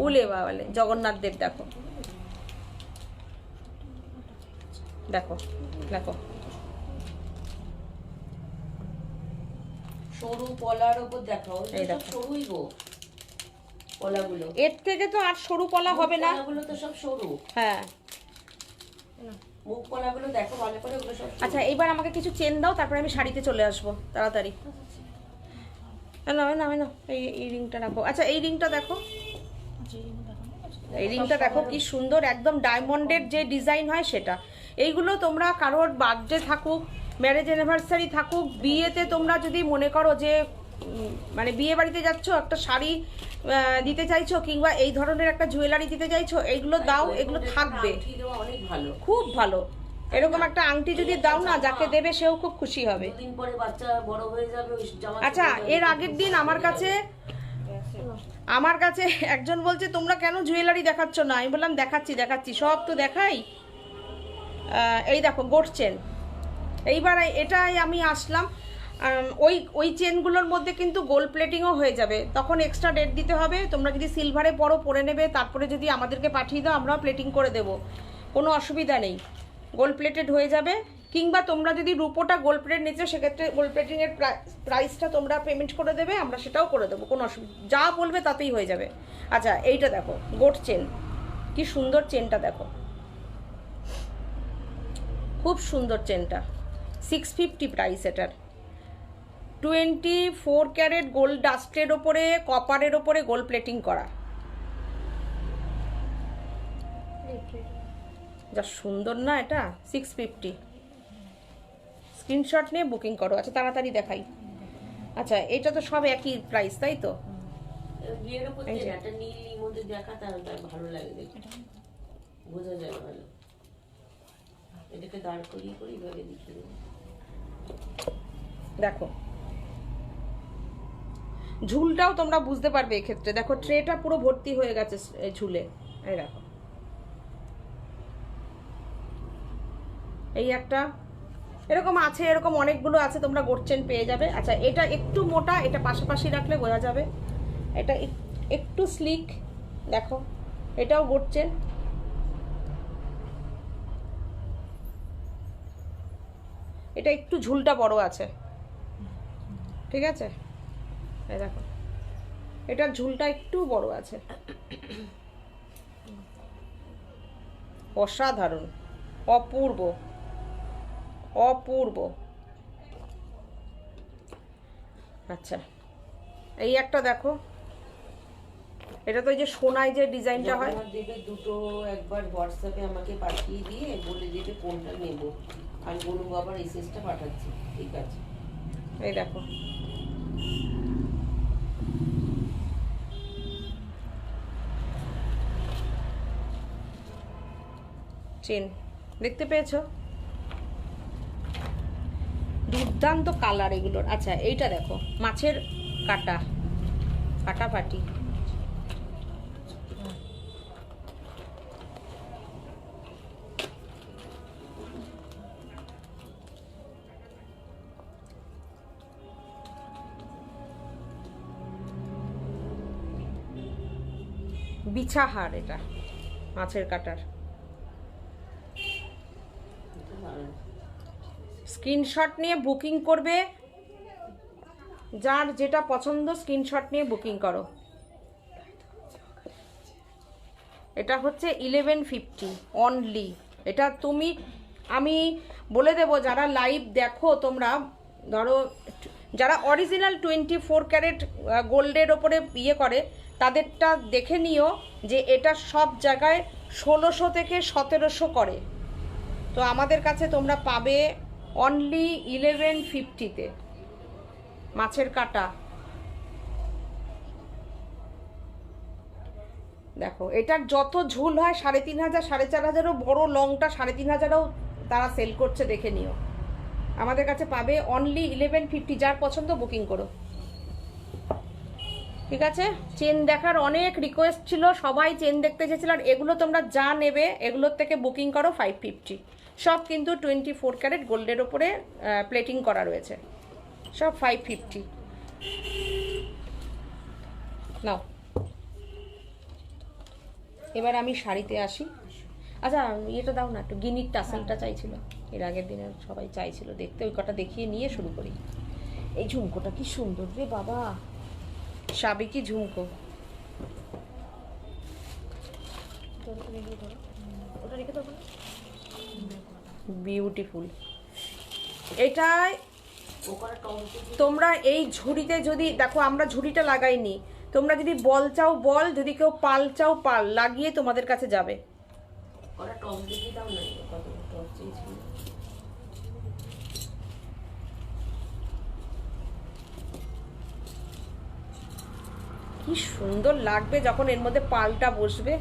উলে বাবালে, জগন্নাথ দেব দেখো, দেখো দেখো সরু পলার উপর দেখাও, এই দেখো সরুই গো পলাগুলো। এর থেকে তো আর সরু পলা হবে না, পলাগুলো তো সব সরু। হ্যাঁ মুখ পলাগুলো দেখো ভালো করে, ওগুলো সব। আচ্ছা এইবার আমাকে কিছু চেন দাও, তারপরে আমি শাড়িতে চলে আসবো তাড়াতাড়ি। না না না, এই রিংটা রাখো। আচ্ছা এই রিংটা দেখো, এই রিংটা দেখো কি সুন্দর, একদম ডায়মন্ডের যে ডিজাইন হয় সেটা। এইগুলো তোমরা কারোর বার্থডে থাকুক, ম্যারেজ অ্যানিভার্সারি থাকুক, বিয়েতে তোমরা যদি মনে করো যে মানে বিয়ে বাড়িতে যাচ্ছ, একটা শাড়ি দিতে চাইছো কিংবা এই ধরনের একটা জুয়েলারি দিতে চাইছো, এইগুলো দাও, এগুলো থাকবে খুব ভালো। এরকম একটা আংটি যদি দাও না, যাকে দেবে সেও খুব খুশি হবে। আচ্ছা এর আগের দিন আমার কাছে একজন বলছে তোমরা কেন জুয়েলারি দেখাচ্ছ না? আমি বললাম দেখাচ্ছি সব তো দেখাই। এই দেখো গোট চেন, এইবার এটাই আমি আসলাম। ওই চেনগুলোর মধ্যে কিন্তু গোল্ড প্লেটিংও হয়ে যাবে, তখন এক্সট্রা রেট দিতে হবে। তোমরা যদি সিলভারে পরে নেবে, তারপরে যদি আমাদেরকে পাঠিয়ে দাও, আমরাও প্লেটিং করে দেবো, কোনো অসুবিধা নেই, গোল্ড প্লেটেড হয়ে যাবে। কিংবা তোমরা যদি রূপোটা গোল্ড প্লেট নিচ্ছ, সেক্ষেত্রে গোল্ড প্লেটিংয়ের প্রাইসটা তোমরা পেমেন্ট করে দেবে, আমরা সেটাও করে দেবো, কোনো অসুবিধা, যা বলবে তাতেই হয়ে যাবে। আচ্ছা এইটা দেখো গোট চেন, কি সুন্দর চেনটা দেখো, খুব সুন্দর চেনটা, 650 প্রাইস এটার। 24 ক্যারেট গোল্ড ডাস্টের ওপরে, কপারের ওপরে গোল্ড প্লেটিং করা, যা সুন্দর না এটা। 650, স্ক্রিনশট নিয়ে বুকিং করো। আচ্ছা তাড়াতাড়ি দেখাই। আচ্ছা এটা তো সব একই প্রাইস তাই তো? ভালো লাগে দেখতে, বোঝা যায় ভালো। এটাকে দাঁড় করিয়ে এইভাবে দেখিয়ে দেবো। দেখো ঝুলটাও তোমরা বুঝতে পারবে এক্ষেত্রে। দেখো ট্রেটা পুরো ভর্তি হয়ে গেছে ঝুলে, এই দেখো। এই একটা এরকম আছে, এরকম অনেকগুলো আছে, তোমরা গোট চেন পেয়ে যাবে। আচ্ছা এটা একটু মোটা, এটা পাশাপাশি রাখলে বোঝা যাবে। এটা একটু স্লিক, দেখো এটাও গোট চেন। এটা একটু ঝুলটা বড় আছে, ঠিক আছে, এই দেখো এটার ঝুলটা একটু বড় আছে। অসাধারণ, অপূর্ব অপূর্ব। আচ্ছা এই একটা দেখো, এটা তো এই যে সোনায় যে ডিজাইনটা হয়। দেবে দুটো একবার হোয়াটসঅ্যাপে আমাকে পাঠিয়ে দিয়ে বলে দেবে কোনটা নেব, আর বলবো আবার এসএসটা পাঠাচ্ছি, ঠিক আছে? এই দেখো চেন, দেখতে পেয়েছো? দুর্দান্ত কালার এগুলোর। আচ্ছা এইটা দেখো, মাছের কাটা, কাটাপাটি। বিছাহার, এটা মাছের কাটার। স্ক্রিনশট নিয়ে বুকিং করবে, যার যেটা পছন্দ স্ক্রিনশট নিয়ে বুকিং করো। এটা হচ্ছে 1150 অনলি। এটা তুমি, আমি বলে দেব, যারা লাইভ দেখো তোমরা, ধরো যারা অরিজিনাল 24 ক্যারেট গোল্ডের ওপরে ইয়ে করে, তাদেরটা দেখে নিও যে এটা সব জায়গায় 1600 থেকে 1700 করে। তো আমাদের কাছে তোমরা পাবে অনলি 1150-তে মাছের কাটা। দেখো এটার যত ঝুল হয় 3500 4500ও, বড় লংটা 3500ও তারা সেল করছে, দেখে নিও। আমাদের কাছে পাবে অনলি 1150। যার পছন্দ বুকিং করো, ঠিক আছে? চেন দেখার অনেক রিকোয়েস্ট ছিল, সবাই চেন দেখতে চেয়েছিল। আর এগুলো তোমরা যা নেবে এগুলোর থেকে বুকিং করো 550। সব কিন্তু 24 ক্যারেট গোল্ডের ওপরে প্লেটিং করা রয়েছে, সব 550। নাও এবার আমি শাড়িতে আসি। আচ্ছা ইয়েটা দাও না একটু, গিনির টাসেলটা চাইছিল, এর আগের দিনে সবাই চাইছিল দেখতে, ওই কটা দেখিয়ে নিয়ে শুরু করি। এই ঝুমকোটা কি সুন্দর রে বাবা, সাবেকি ঝুমকো। বিউটিফুল। এটাই তোমরা এই ঝুড়িতে যদি দেখো, আমরা ঝুড়িটা লাগাইনি, তোমরা যদি বল চাও বল, যদি কেউ পাল চাও পাল, লাগিয়ে তোমাদের কাছে যাবে। কি সুন্দর লাগবে যখন এর মধ্যে পালটা বসবে,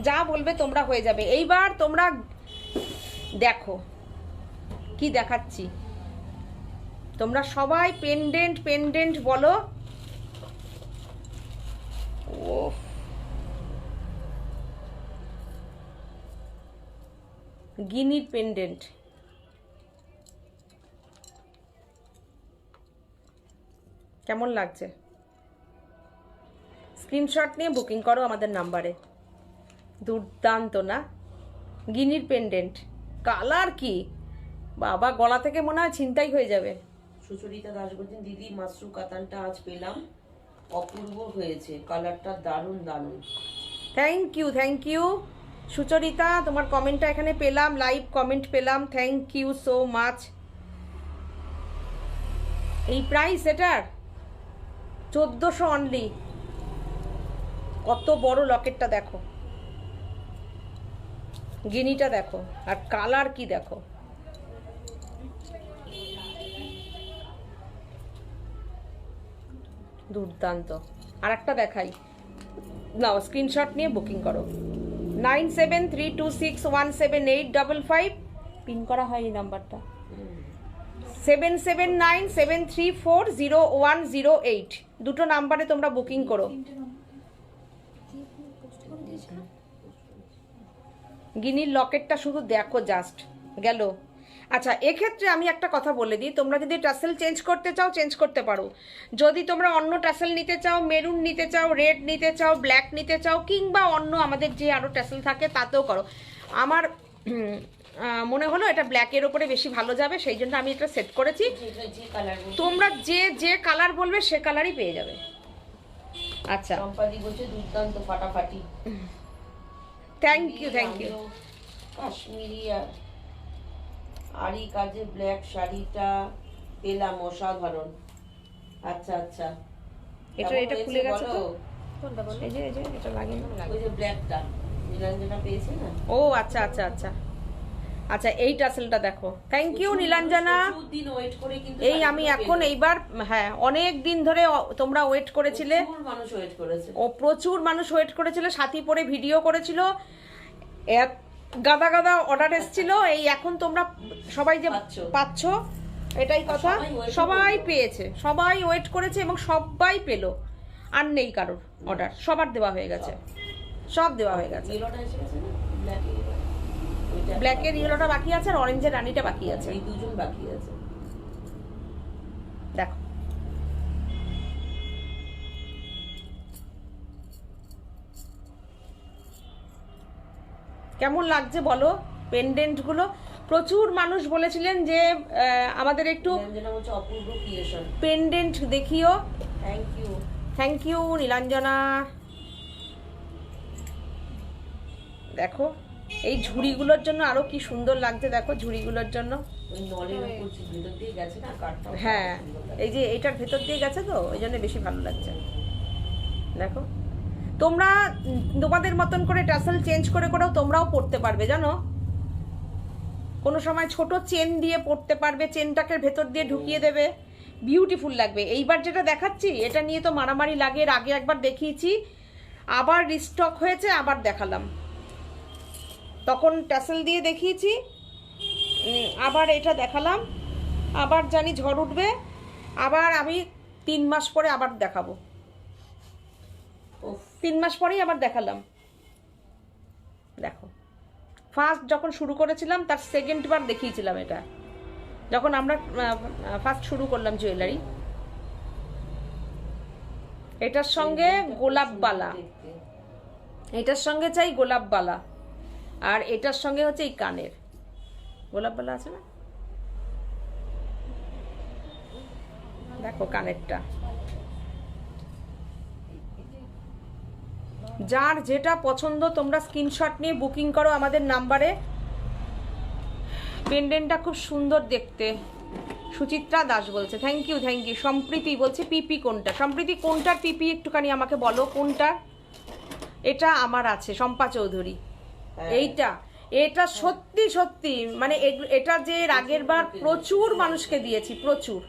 যা বলবে তোমরা হয়ে যাবে। এইবার তোমরা দেখো কি দেখাচ্ছি, তোমরা সবাই পেন্ডেন্ট পেন্ডেন্ট বলো। ও গিনির পেন্ডেন্ট, কেমন লাগছে? স্ক্রিনশট নিয়ে বুকিং করো আমাদের নাম্বারে। দুর্দান্ত না? গিনির পেন্ডেন্ট, কালার কি বাবা, গলা থেকে মনে হয় ছিনতাই হয়ে যাবে। সুচরিতা দাস বলছেন, দিদি মাশরু কাতানটা আজ পেলাম, অপূর্ব হয়েছে, কালারটা দারুণ দারুণ। Thank you, thank you Sucharita, তোমার কমেন্টটা এখানে পেলাম, লাইভ কমেন্ট পেলাম, থ্যাংক ইউ সো মাচ। এই প্রাইস এটার 1400 অনলি। কত বড় লকেটটা দেখো, গিনিটা দেখো, আর কালার কি দেখো, দুর্দান্ত। আর একটা দেখাই, নাও স্ক্রিনশট নিয়ে বুকিং করো। 9732617855, পিন করা হয় এই নাম্বারটা, 7797340108। দুটো নাম্বারে তোমরা বুকিং করো। গিনির লকেটটা শুধু দেখো, জাস্ট গেল। আচ্ছা, এক্ষেত্রে আমি একটা কথা বলে দিই, তোমরা যদি টাসেল চেঞ্জ করতে চাও চেঞ্জ করতে পারো। যদি তোমরা অন্য টাসেল নিতে চাও, মেরুন নিতে চাও, রেড নিতে চাও, ব্ল্যাক নিতে চাও, কিংবা অন্য আমাদের যে আরও টাসেল থাকে তাতেও করো। আমার মনে হলো এটা ব্ল্যাকের ওপরে বেশি ভালো যাবে, সেই জন্য আমি এটা সেট করেছি। তোমরা যে যে কালার বলবে সে কালারই পেয়ে যাবে। আচ্ছা, চম্পাদি বলছে দুর্দান্ত ফাটাফাটি। Thank you, thank you. Kashmiri আর আরি কাজে ব্ল্যাক শাড়িটা পেলাম, অসাধারণ। আচ্ছা আচ্ছা, এটা খুলে গেছে তো, এই যে এটা লাগিয়ে ওই যে ব্ল্যাকটা নীলাঞ্জনা পেয়েছে না। ও আচ্ছা আচ্ছা আচ্ছা আচ্ছা, এই টাসেলটা দেখো। Thank you Nilanjana. এই আমি এখন এইবার, হ্যাঁ অনেক দিন ধরে তোমরা ওয়েট করেছিলে, মানুষ ওয়েট করেছে, ও প্রচুর মানুষ ওয়েট করেছিল, সাথী পরে ভিডিও করেছিল, গাদা গাদা অর্ডার এসেছিল। এই এখন তোমরা সবাই যে পাচ্ছ, এটাই কথা। সবাই পেয়েছে, সবাই ওয়েট করেছে এবং সবাই পেলো। আর নেই কারোর অর্ডার, সবার দেওয়া হয়ে গেছে, সব দেওয়া হয়ে গেছে। ব্ল্যাকের ইয়েলোটা বাকি আছে আর অরেঞ্জের রানীটা বাকি আছে, এই দুজন বাকি আছে। দেখো কেমন লাগছে বলো পেন্ডেন্ট গুলো। প্রচুর মানুষ বলেছিলেন যে আমাদের একটু পেন্ডেন্ট দেখিও। Thank you, thank you Nilanjana. দেখো এই ঝুড়িগুলোর জন্য আরো কি সুন্দর লাগছে, দেখো ঝুড়িগুলোর জন্য। হ্যাঁ, এই যে এটার ভেতর দিয়ে গেছে তো, ওই জন্য বেশি ভালো লাগছে। দেখো তোমরা তোমাদের মতন করে টাসেল চেঞ্জ করে করেও তোমরাও পড়তে পারবে, জানো। কোনো সময় ছোট চেন দিয়ে পড়তে পারবে, চেনটাকে ভেতর দিয়ে ঢুকিয়ে দেবে, বিউটিফুল লাগবে। এইবার যেটা দেখাচ্ছি এটা নিয়ে তো মারামারি লাগে, এর আগে একবার দেখিয়েছি, আবার রিস্টক হয়েছে, আবার দেখালাম। তখন টাসেল দিয়ে দেখিয়েছি, আবার এটা দেখালাম, আবার জানি ঝড় উঠবে, আবার আমি 3 মাস পরে আবার দেখাবো, 3 মাস পরেই আবার দেখালাম। দেখো ফার্স্ট যখন শুরু করেছিলাম তার সেকেন্ড বার দেখিয়েছিলাম এটা, যখন আমরা ফার্স্ট শুরু করলাম জুয়েলারি। এটার সঙ্গে গোলাপ বালা, এটার সঙ্গে চাই গোলাপ বালা, আর এটার সঙ্গে হচ্ছে এই কানের গোলাপ বালা আছে না, দেখো কানেরটা। যার যেটা পছন্দ তোমরা স্ক্রিনশট নিয়ে বুকিং করো আমাদের নাম্বারে। পেন্ডেন্টটা খুব সুন্দর দেখতে, সুচিত্রা দাস বলছে। Thank you, thank you. Sampriti বলছে পিপি কোনটা, সম্প্রীতি কোনটার পিপি একটুখানি আমাকে বলো কোনটার। এটা আমার আছে, শম্পা চৌধুরী। এইটা, এটা সত্যি সত্যি মানে এটা যে আগের বার প্রচুর মানুষকে দিয়েছি, প্রচুর,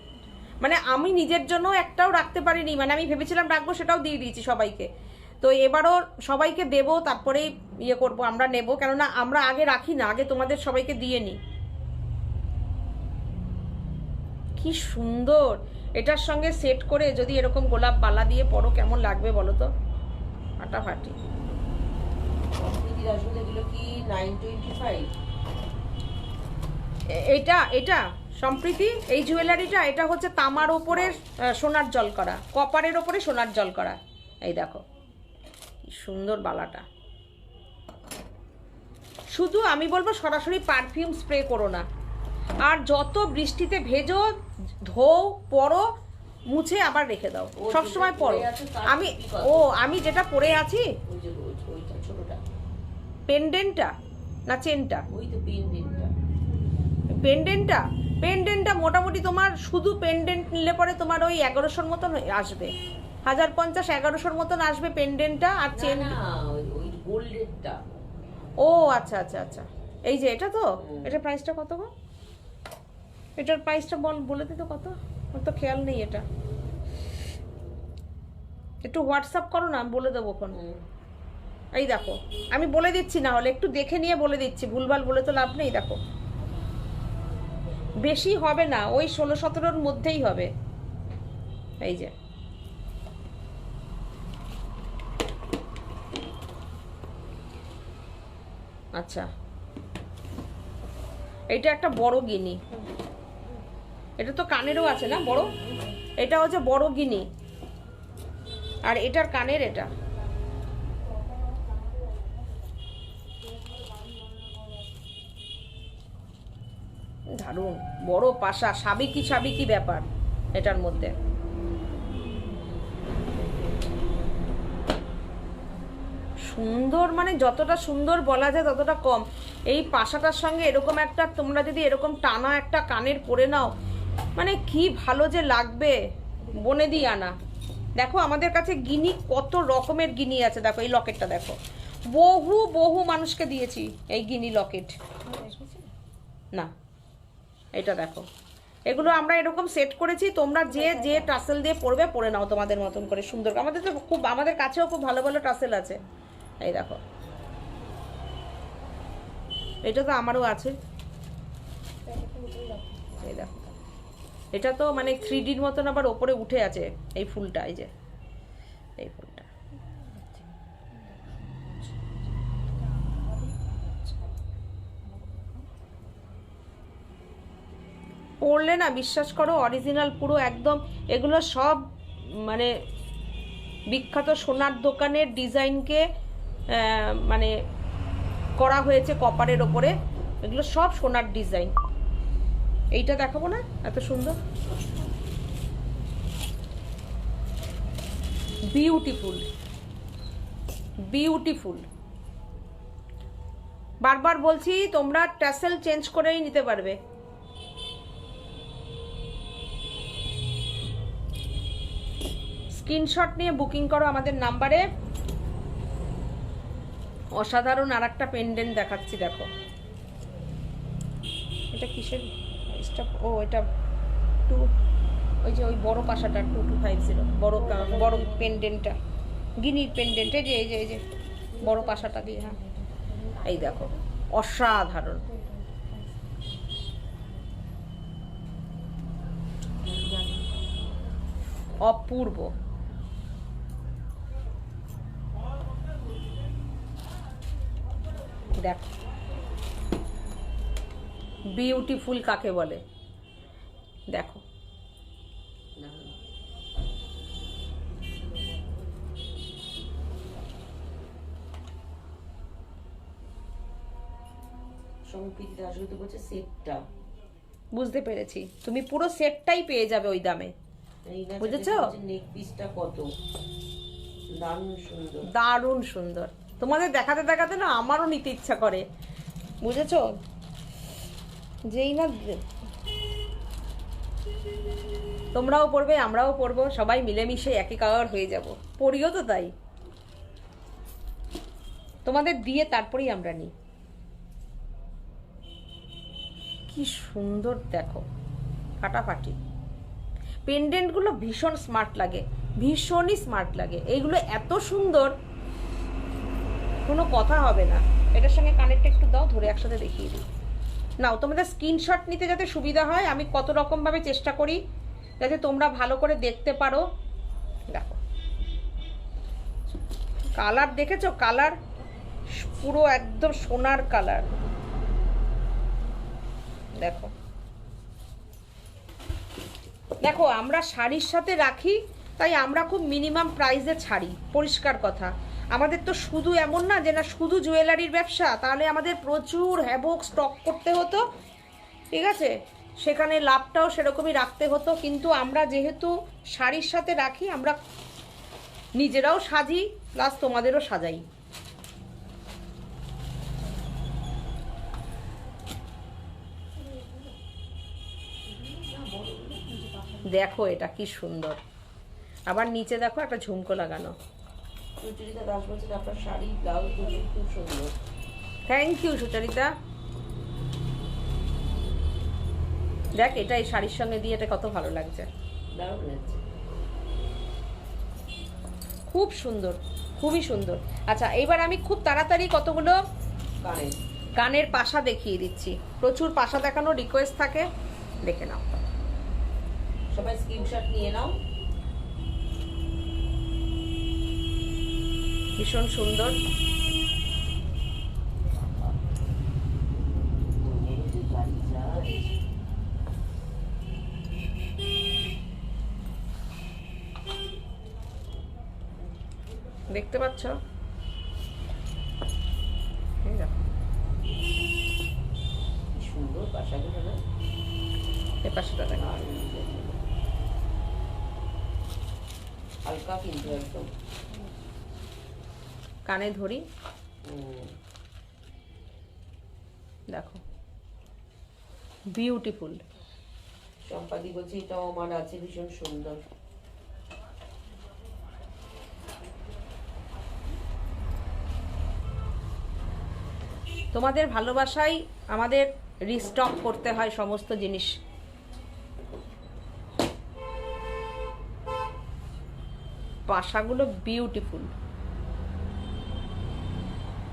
মানে আমি নিজের জন্য একটাও রাখতে পারিনি, মানে আমি ভেবেছিলাম রাখবো, সেটাও দিয়ে দিয়েছি সবাইকে। তো এবারও সবাইকে দেবো, তারপরেই ইয়ে করবো, আমরা নেবো, কেননা আমরা আগে রাখি না, আগে তোমাদের সবাইকে দিয়ে নিই। কি সুন্দর, এটার সঙ্গে সেট করে যদি এরকম গোলাপ বালা দিয়ে পরো কেমন লাগবে বলো তো, ফাটাফাটি। এটা এটা সম্প্রীতি এই জুয়েলারিটা, এটা হচ্ছে তামার ওপরে সোনার জল করা, কপারের ওপরে সোনার জল করা। এই দেখো কি সুন্দর বালাটা। শুধু আমি বলবো সরাসরি পারফিউম স্প্রে করো না, আর যত বৃষ্টিতে ভেজো, ধোও, পরো, মুছে আবার রেখে দাও, সবসময় পরো। আমি যেটা পরে আছি, পেন্ডেন্টটা না চেনটা, পেন্ডেন্টটা মোটামুটি তোমার শুধু পেন্ডেন্ট নিলে পরে তোমার ওই 1100-র মতন আসবে, 1050-1100-র মতন আসবে পেন্ডেন্টটা। আর চেন ও আচ্ছা আচ্ছা আচ্ছা, এই যে এটা তো, এটার প্রাইসটা কত গো? এটার প্রাইসটা বলে দিত কত, আমার তো খেয়াল নেই। এটা একটু হোয়াটসঅ্যাপ করো না, আমি বলে দেবো কোন। এই দেখো আমি বলে দিচ্ছি, না হলে একটু দেখে নিয়ে বলে দিচ্ছি, ভুলভাল বলে তো লাভ নেই। দেখো বেশি হবে না, ওই 16-17-র মধ্যেই হবে। এই যে আচ্ছা, এইটা একটা বড় গিনি, এটা তো কানেরও আছে না বড়, এটা হচ্ছে বড় গিনি, আর এটার কানের এটা। দারুণ বড় পাশা, সাবেকি সাবেকি ব্যাপার এটার মধ্যে। সুন্দর মানে যতটা সুন্দর বলা যায় ততটা কম। এই পাশাটার সঙ্গে এরকম একটা তোমরা যদি এরকম টানা একটা কানের পরে নাও, মানে কি ভালো যে লাগবে, বনে দিয়ে আনা। দেখো আমাদের কাছে গিনি কত রকমের গিনি আছে, দেখো এই লকেটটা দেখো, বহু বহু মানুষকে দিয়েছি এই গিনি লকেট। না এটা দেখো, এগুলো আমরা এরকম সেট করেছি, তোমরা যে যে টাসেল দিয়ে পরবে পরে নাও তোমাদের মতন করে সুন্দর। আমাদের তো খুব, আমাদের কাছেও খুব ভালো ভালো টাসেল আছে। এই দেখো, এটা তো আমারও আছে। এই দেখো, এটা তো মানে 3Dর মতন আবার ওপরে উঠে আছে এই ফুলটা, এই যে এই ফুলটা। পরলে না বিশ্বাস করো অরিজিনাল পুরো একদম, এগুলো সব মানে বিখ্যাত সোনার দোকানের ডিজাইনকে মানে করা হয়েছে কপারের ওপরে, এগুলো সব সোনার ডিজাইন। এইটা দেখাবো না, এত সুন্দর, বিউটিফুল বিউটিফুল। বারবার বলছি তোমরা ট্যাসেল চেঞ্জ করেই নিতে পারবে। স্ক্রিনশট নিয়ে বুকিং করো আমাদের নাম্বারে। অসাধারণ আর একটা পেন্ডেন্ট দেখাচ্ছি, দেখো এটা কিসের স্টাফ, ও এটা টু, ওই যে ওই বড় পাশাটা 2250 বড় বড় পেন্ডেন্টটা, গিনির পেন্ডেন্ট, এই যে এই যে এই যে বড় পাশাটা দিয়ে। হ্যাঁ এই দেখো অসাধারণ, অপূর্ব। দেখো বিউটিফুল কাকে বলে, দেখো বুঝতে পেরেছি, তুমি পুরো সেটটাই পেয়ে যাবে ওই দামে, বুঝেছো? নেক পিসটা কত দারুণ সুন্দর, দারুণ সুন্দর। তোমাদের দেখাতে দেখাতে না আমারও নিতে ইচ্ছা করে, বুঝেছো? যেই না তোমরাও পড়বে আমরাও পড়বো, সবাই মিলেমিশে একই কালার হয়ে যাব, পড়িও তো তাই, তোমাদের দিয়ে তারপরেই আমরা নিই। কি সুন্দর দেখো, ফাটাফাটি পেন্ডেন্টগুলো, ভীষণ স্মার্ট লাগে, ভীষণই স্মার্ট লাগে এইগুলো, এত সুন্দর কোনো কথা হবে না। এটার সঙ্গে কানেরটা একটু দাও, ধরে একসাথে দেখিয়ে দিই। নাও, তোমাদের স্ক্রিনশট নিতে যাতে সুবিধা হয়, আমি কত রকমভাবে চেষ্টা করি যাতে তোমরা ভালো করে দেখতে পারো। দেখো কালার দেখেছো, কালার পুরো একদম সোনার কালার। দেখো দেখো, আমরা শাড়ির সাথে রাখি তাই আমরা খুব মিনিমাম প্রাইসে ছাড়ি, পরিষ্কার কথা। আমাদের তো শুধু এমন না যে না শুধু জুয়েলারির ব্যবসা, তাহলে আমাদের প্রচুর হ্যাভক স্টক করতে হতো, ঠিক আছে, সেখানে লাভটাও সেরকমই রাখতে হতো। কিন্তু আমরা যেহেতু শাড়ির সাথে রাখি, আমরা নিজেরাও সাজি প্লাস তোমাদেরও সাজাই। দেখো এটা কি সুন্দর, আবার নিচে দেখো একটা ঝুমকো লাগানো। সুচরিতা দাস বলছেন আপনার শাড়ি ব্লাউজ দুটো খুব সুন্দর। Thank you Sucharita. দেখ এটা এই শাড়ির সঙ্গে দিয়ে এটা কত ভালো লাগছে, দারুণ লাগছে, খুব সুন্দর, খুবই সুন্দর। আচ্ছা এইবার আমি খুব তাড়াতাড়ি কতগুলো কানের পাশা দেখিয়ে দিচ্ছি। প্রচুর পাশা দেখানো রিকোয়েস্ট থাকে, দেখে নাও, সবাই স্ক্রিনশট নিয়ে নাও। ভীষণ সুন্দর। সুন্দর পাশাগুলো না, এই পাশাটা দেখো, আর হালকা কিন্তু একদম। কানে ধরি, হুম, দেখো বিউটিফুল। চম্পাদি বলছে এটাও আমার আছে, ভীষণ সুন্দর। তোমাদের ভালোবাসাই আমাদের রিস্টক করতে হয় সমস্ত জিনিস। পাশাগুলো বিউটিফুল,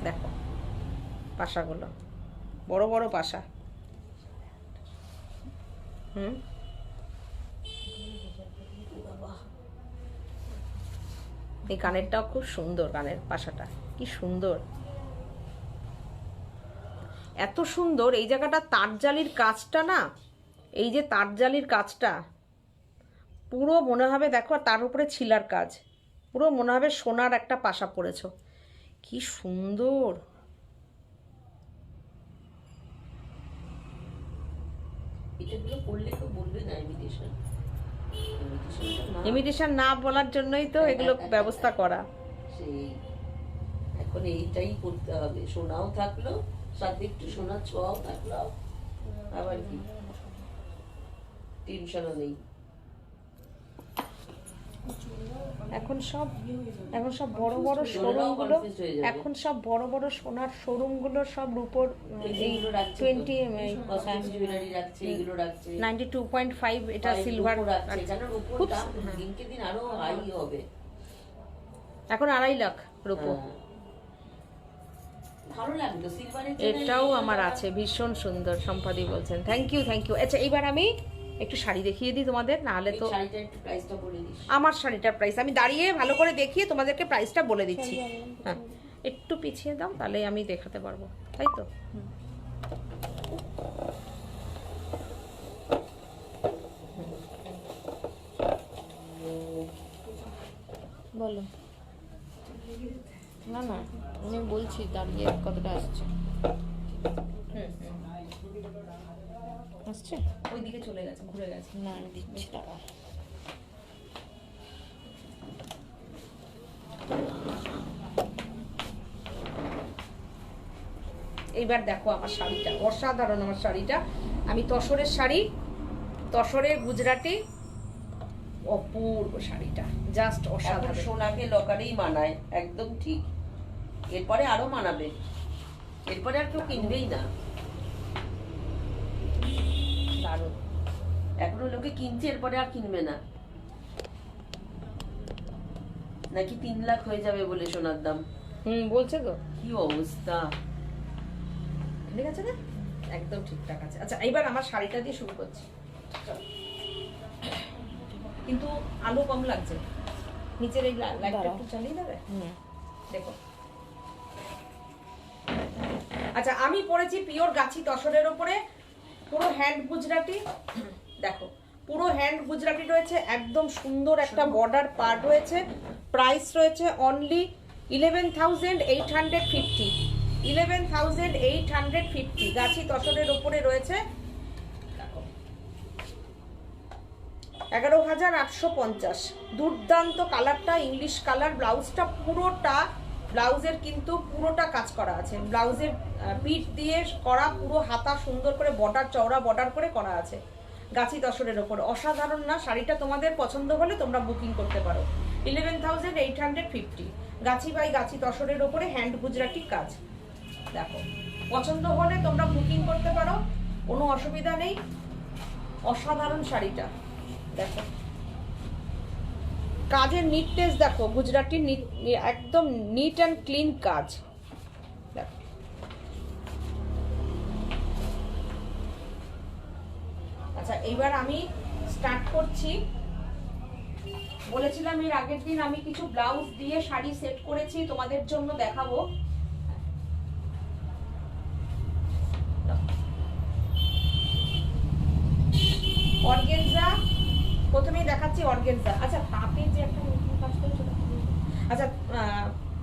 দেখো পাশাগুলো বড় বড় পাশা। এই কানেরটাও খুব সুন্দর, কানের পাশাটা কি সুন্দর, এত সুন্দর। এই জায়গাটা তারজালির কাজটা না, এই যে তারজালির কাজটা পুরো মনে হবে, দেখো তার উপরে ছিলার কাজ, পুরো মনে হবে সোনার একটা পাশা পড়েছো, কি সুন্দর। এটাগুলো করলে তো বলবে না ইমিটেশন, ইমিটেশন না বলার জন্যই তো এগুলো ব্যবস্থা করা। সেই এখন এইটাই করতে হবে, সোনাও থাকলো সাথে একটু সোনার ছোঁয়াও থাকলো, আবার কি টেনশনও নেই। এখন সব বড় বড় শোরুমগুলো, এখন সব বড় বড় সোনার শোরুমগুলো সব রূপোর এই জুয়েলারি রাখছে, এগুলো রাখছে 92.5, এটা সিলভার রাখছে, কেন রূপোর দাম দিনকে দিন আরো হাই হবে। এখন 2.5 লাখ রূপো। ভালো লাগলো সিলভারের, এটাও আমার আছে, ভীষণ সুন্দর। সম্পাদি বলছেন থ্যাংক ইউ থ্যাংক ইউ। আচ্ছা এইবার আমি একটু শাড়ি দেখিয়ে দিই তোমাদের, নাহলে তো শাড়িটার একটু প্রাইসটা বলে দিস। আমার শাড়িটার প্রাইস আমি দাঁড়িয়ে ভালো করে দেখিয়ে তোমাদেরকে প্রাইসটা বলে দিচ্ছি। হ্যাঁ একটু পিছিয়ে দাও, তাহলে আমি দেখাতে পারবো, তাই তো। বলো। না না আমি বলছি দাঁড়িয়ে কতটা আসছে। আসছে, ওইদিকে চলে গেছে, ঘুরে গেছে। না আমি দিচ্ছি, দাঁড়া। এইবার দেখো আমার শাড়িটা অসাধারণ, আমার শাড়িটা আমি তসরের শাড়ি, তসরের গুজরাটি, অপূর্ব শাড়িটা, জাস্ট এখন অসাধারণ। সোনাকে লকারেই মানায়, একদম ঠিক। এরপরে আরো মানাবে, এরপরে আর কেউ কিনবেই না। দারুণ। এখনো লোকে কিনছে, এরপরে আর কিনবে না, নাকি 3 লাখ হয়ে যাবে বলে সোনার দাম। বলছে তো, কি অবস্থা। ঠিক আছে না, একদম ঠিকঠাক আছে। আচ্ছা এইবার আমার শাড়িটা দিয়ে শুরু করছি, কিন্তু আলো কম লাগছে, নিচের এই লাইটটা একটু চালিয়ে দেবে, দেখো। আচ্ছা আমি পরেছি পিওর গাছি তসরের উপরে, পুরো হ্যান্ড গুজরাটি, দেখো পুরো হ্যান্ড গুজরাটি রয়েছে, একদম সুন্দর একটা বর্ডার পার্ট রয়েছে। প্রাইস রয়েছে অনলি 11,850, 11,850 গাছি তসরের উপরে রয়েছে। 11,850, দুর্দান্ত কালারটা, ইংলিশ কালার। ব্লাউজটা পুরোটা, ব্লাউজের কিন্তু পুরোটা কাজ করা আছে, ব্লাউজের পিঠ দিয়ে করা, পুরো হাতা সুন্দর করে বর্ডার, চওড়া বর্ডার করে করা আছে গাছি তসরের ওপর। অসাধারণ না শাড়িটা? তোমাদের পছন্দ হলে তোমরা বুকিং করতে পারো। 11,850 গাছি বাই গাছি তসরের ওপরে হ্যান্ড গুজরাটি কাজ। দেখো পছন্দ হলে তোমরা বুকিং করতে পারো, কোনো অসুবিধা নেই। অসাধারণ শাড়িটা দেখো, কাজের নিটনেস দেখো, গুজরাটি একদম নিট অ্যান্ড ক্লিন কাজ দেখো। আচ্ছা এইবার আমি স্টার্ট করছি। বলেছিলাম এর আগের দিন আমি কিছু ব্লাউজ দিয়ে শাড়ি সেট করেছি, তোমাদের জন্য দেখাবো। অর্গেনজা প্রথমেই দেখাচ্ছি, অর্গেনজা। আচ্ছা তাঁতের যে একটা নতুন কাজ করেছো, আচ্ছা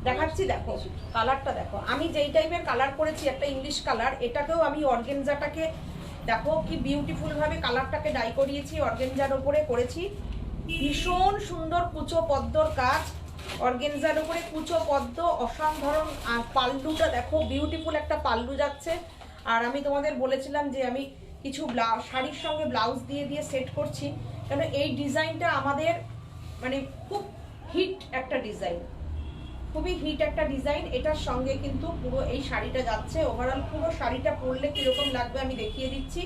দেখাচ্ছি, দেখো কালারটা দেখো। আমি যেই টাইপের কালার করেছি, একটা ইংলিশ কালার, এটাকেও আমি অর্গেনজাটাকে দেখো কি বিউটিফুল ভাবে কালারটাকে ডাই করিয়েছি, অর্গেনজার উপরে করেছি। ভীষণ সুন্দর কুচো পদ্মর কাজ, অর্গেনজার উপরে কুচো পদ্ম, অসাধারণ। আর পাল্লুটা দেখো, বিউটিফুল একটা পাল্লু যাচ্ছে। আর আমি তোমাদের বলেছিলাম যে আমি কিছু শাড়ির সঙ্গে ব্লাউজ দিয়ে দিয়ে সেট করছি, কারণ এই ডিজাইনটা আমাদের মানে খুব হিট একটা ডিজাইন, খুবই হিট একটা ডিজাইন। এটার সঙ্গে কিন্তু পুরো এই শাড়িটা যাচ্ছে। ওভারঅল পুরো শাড়িটা পরলে কিরকম লাগবে আমি দেখিয়ে দিচ্ছি।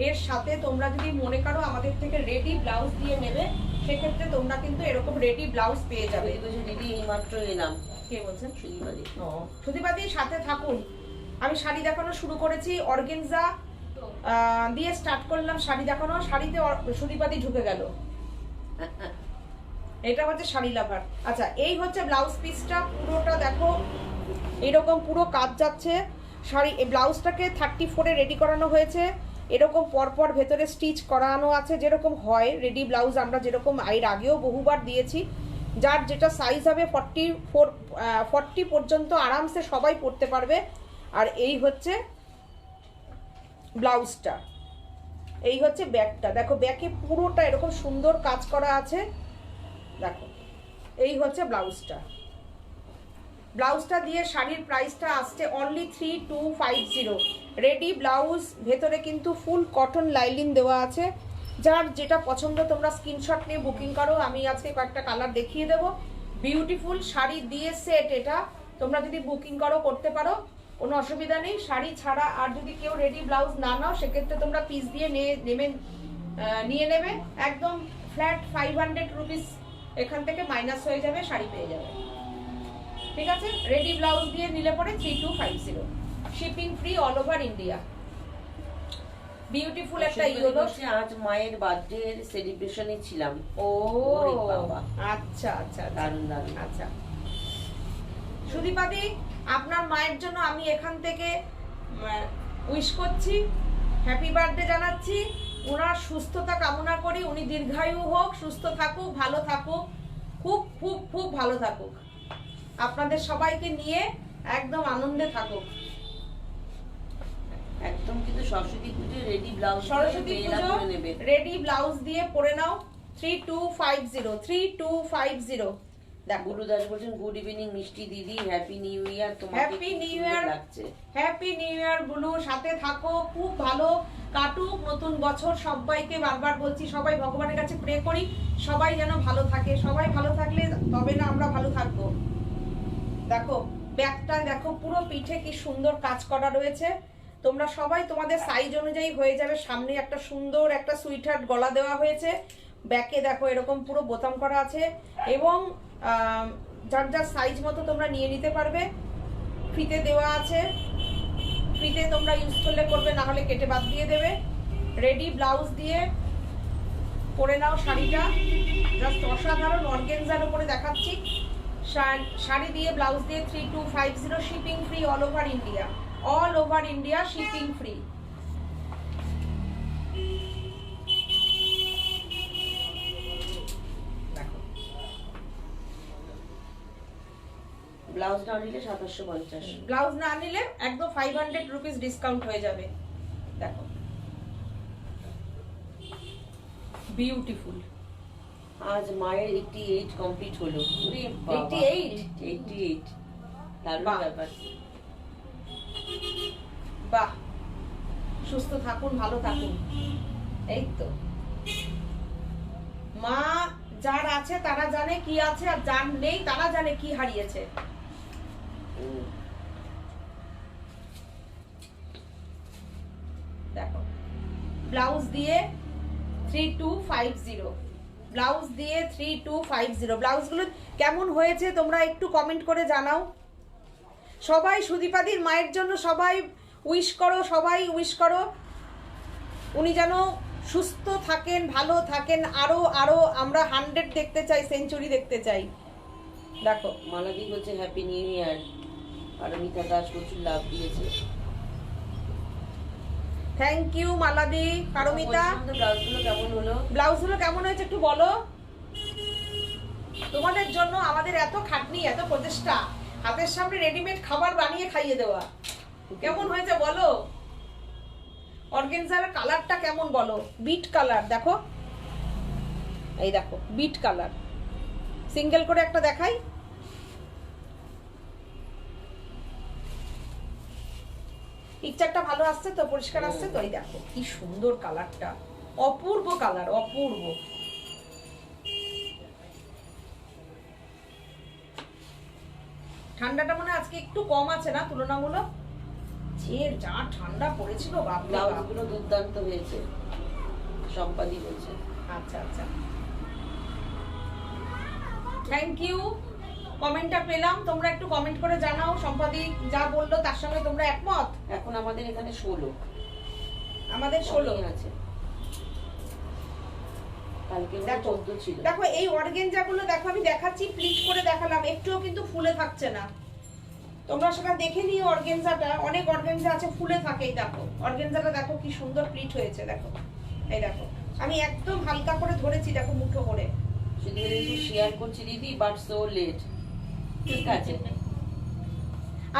এর সাথে তোমরা যদি মনে করো আমাদের থেকে রেডি ব্লাউজ দিয়ে নেবে, সেক্ষেত্রে তোমরা কিন্তু এরকম রেডি ব্লাউজ পেয়ে যাবে। দিদি এইমাত্র এলাম। কে বলছেন? সুদীপাদি। সুদীপাদি সাথে থাকুন। আমি শাড়ি দেখানো শুরু করেছি, অর্গেনজা দিয়ে স্টার্ট করলাম শাড়ি দেখানো। শাড়িতে সুদীপাদি ঢুকে গেল। এটা হচ্ছে শাড়ি লাভার। আচ্ছা, এই হচ্ছে ব্লাউজ পিসটা, পুরোটা দেখো এরকম পুরো কাজ যাচ্ছে। শাড়ি এই ব্লাউজটাকে 34-এ রেডি করানো হয়েছে। এরকম পরপর ভেতরে স্টিচ করানো আছে, যেরকম হয় রেডি ব্লাউজ, আমরা যেরকম এর আগেও বহুবার দিয়েছি। যার যেটা সাইজ হবে 40 পর্যন্ত আরামসে সবাই পরতে পারবে। আর এই হচ্ছে ব্লাউজটা, এই হচ্ছে ব্যাকটা। দেখো ব্যাকে পুরোটা এরকম সুন্দর কাজ করা আছে। দেখো এই হচ্ছে ব্লাউজটা। ব্লাউজটা দিয়ে শাড়ির প্রাইসটা আসছে অনলি 3250। রেডি ব্লাউজ, ভেতরে কিন্তু ফুল কটন লাইলিন দেওয়া আছে। যার যেটা পছন্দ তোমরা স্ক্রিনশট নিয়ে বুকিং করো। আমি আজকে কয়েকটা কালার দেখিয়ে দেবো। বিউটিফুল শাড়ি দিয়ে সেট, এটা তোমরা যদি বুকিং করো করতে পারো, কোনো অসুবিধা নেই। শাড়ি ছাড়া আর যদি কেউ রেডি ব্লাউজ না নাও, সেক্ষেত্রে তোমরা পিস দিয়ে নিয়ে নেবে। একদম ফ্ল্যাট 500 রুপিস এখান থেকে মাইনাস হয়ে যাবে, শাড়ি পেয়ে যাবে। ঠিক আছে, রেডি ব্লাউজ দিয়ে নিলে পরে 3250, shipping free all over India. Beautiful একটা ইয়েলো। আজ মায়ের বার্থডে সেলিব্রেশনে ছিলাম। ও বাবা, আচ্ছা আচ্ছা, দারুণ দারুণ। আচ্ছা সুদীপাদি, আপনার মায়ের জন্য আমি এখান থেকে উইশ করছি, হ্যাপি বার্থডে জানাচ্ছি। ওনার সুস্থতা কামনা করি, উনি দীর্ঘায়ু হোক, সুস্থ থাকুক, ভালো থাকুক, খুব খুব খুব ভালো থাকুক, আপনাদের সবাইকে নিয়ে একদম আনন্দে থাকুক। একদম কিন্তু সরস্বতী পুজো রেডি ব্লাউজ, সরস্বতী পুজো রেডি ব্লাউজ দিয়ে পরে নাও। 3250। দেখো গুরু দাস বলছেন গুড ইভিনিং মিষ্টি দিদি, হ্যাপি নিউ ইয়ার। তোমাকে হ্যাপি নিউ ইয়ার লাগছে। হ্যাপি নিউ ইয়ার গুলো, সাথে থাকো, খুব ভালো কাটুক নতুন বছর। সবাইকে বারবার বলছি, সবাই ভগবানের কাছে প্রে করি সবাই যেন ভালো থাকে। সবাই ভালো থাকলে তবে না আমরা ভালো থাকবো। দেখো ব্যাগটা দেখো, পুরো পিঠে কি সুন্দর কাজ করা রয়েছে। তোমরা সবাই তোমাদের সাইজ অনুযায়ী হয়ে যাবে। সামনে একটা সুন্দর একটা সুইটহার্ট গলা দেওয়া হয়েছে। ব্যাকে দেখো এরকম পুরো বোতাম করা আছে, এবং যার যার সাইজ মতো তোমরা নিয়ে নিতে পারবে। ফ্রিতে দেওয়া আছে, ফ্রিতে তোমরা ইউজ করলে করবে, না হলে কেটে বাদ দিয়ে দেবে। রেডি ব্লাউজ দিয়ে পরে নাও শাড়িটা, জাস্ট অসাধারণ। অর্গেনজার উপরে দেখাচ্ছি, শাড়ি দিয়ে ব্লাউজ দিয়ে 3250, shipping free all over India. All over India shipping free. Blouse না নিলে 2750, ব্লাউজ না নিলে একদম 500 রুপিস ডিসকাউন্ট হয়ে যাবে। দেখো বিউটিফুল। আজ মায়ের 88 কমপ্লিট হলো। 88 দারুণ ব্যাপার। বাহ, সুস্থ থাকুন, ভালো থাকুন। এই তো মা যার আছে তারা জানে কি আছে, আর যার নেই তারা জানে কি হারিয়েছে। দেখো ব্লাউজ দিয়ে 3250, ব্লাউজ দিয়ে 3250। ব্লাউজগুলো কেমন হয়েছে তোমরা একটু কমেন্ট করে জানাও। সবাই সুদীপাদির মায়ের জন্য সবাই উইশ করো, সবাই উইশ করো, উনি যেন সুস্থ থাকেন, ভালো থাকেন। আরো আরো আমরা 100 দেখতে চাই, সেঞ্চুরি দেখতে চাই। দেখো মালাদি বলছে happy new year. Paramita Das প্রচুর লাভ দিয়েছে। Thank you Maladi, Paramita. ব্লাউজগুলো কেমন হলো? ব্লাউজগুলো কেমন হয়েছে একটু বলো। তোমাদের জন্য আমাদের এত খাটনি, এত প্রচেষ্টা, হাতের সামনে রেডিমেড খাবার বানিয়ে খাইয়ে দেওয়া। কেমন হয়েছে বলো? অর্গানজার কালারটা কেমন বলো? বিট কালার দেখো, এই দেখো বিট কালার। সিঙ্গেল করে একটা দেখাই। পিকচারটা ভালো আসছে তো, পরিষ্কার আসছে তো? এই দেখো কি সুন্দর কালারটা, অপূর্ব কালার, অপূর্ব। ঠান্ডাটা মনে হয় আজকে একটু কম আছে না তুলনামূলক? যে যা ঠান্ডা পড়েছিল বাপ রে বাপ। ব্লাউজগুলো দুর্দান্ত হয়েছে, সম্পাদি বলছে। আচ্ছা আচ্ছা, থ্যাংক ইউ। কমেন্টটা পেলাম, তোমরা একটু কমেন্ট করে জানাও সম্পাদি যা বললো তার সঙ্গে তোমরা একমত? এখন আমাদের এখানে 16, আমাদের 16 আছে, কালকে দেখো 14 ছিল। দেখো এই অর্গানজাগুলো দেখো, আমি দেখাচ্ছি, প্লিট করে দেখালাম, একটুও কিন্তু ফুলে থাকছে না। তোমরা সেটা দেখে নিও। অর্গানজাটা অনেক অর্গানজা আছে ফুলে থাকে। এই দেখো অর্গানজাটা দেখো কি সুন্দর প্লিট হয়েছে, দেখো এই দেখো, আমি একদম হালকা করে ধরেছি, দেখো মুঠো করে। শুধু শেয়ার করছি দিদি, বাট সো লেট। ঠিক আছে,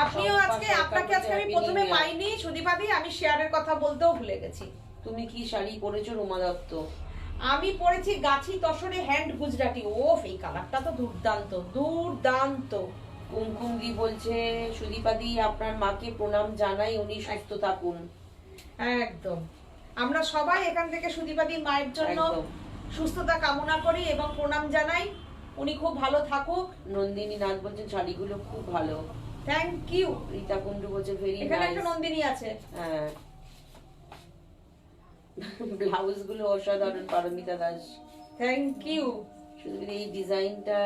আপনিও আজকে, আপনাকে আজকে আমি প্রথমে পাইনি সুদীপাদি, আমি শেয়ারের কথা বলতেও ভুলে গেছি। তুমি কি শাড়ি পরেছো রুমা দত্ত? আমি পরেছি গাছি তসরে হ্যান্ড গুজরাটি। ওফ, এই কালারটা তো দুর্দান্ত, দুর্দান্ত। কুমকুম দি বলছে, সুদীপাদি আপনার মাকে প্রণাম জানাই, উনি সুস্থ থাকুন। একদম, আমরা সবাই এখান থেকে সুদীপাদির মায়ের জন্য একদম। সুস্থতা কামনা করি এবং প্রণাম জানাই, উনি খুব ভালো থাকুক। নন্দিনী নাথ বলছেন শাড়িগুলো খুব ভালো। Thank you. রীতা কুন্ডু বলছে ভেরি এখানে নাইস। একটা নন্দিনী আছে। হ্যাঁ, ব্লাউজ গুলো অসাধারণ পারমিতা দাস। Thank you. শুধু এই ডিজাইনটা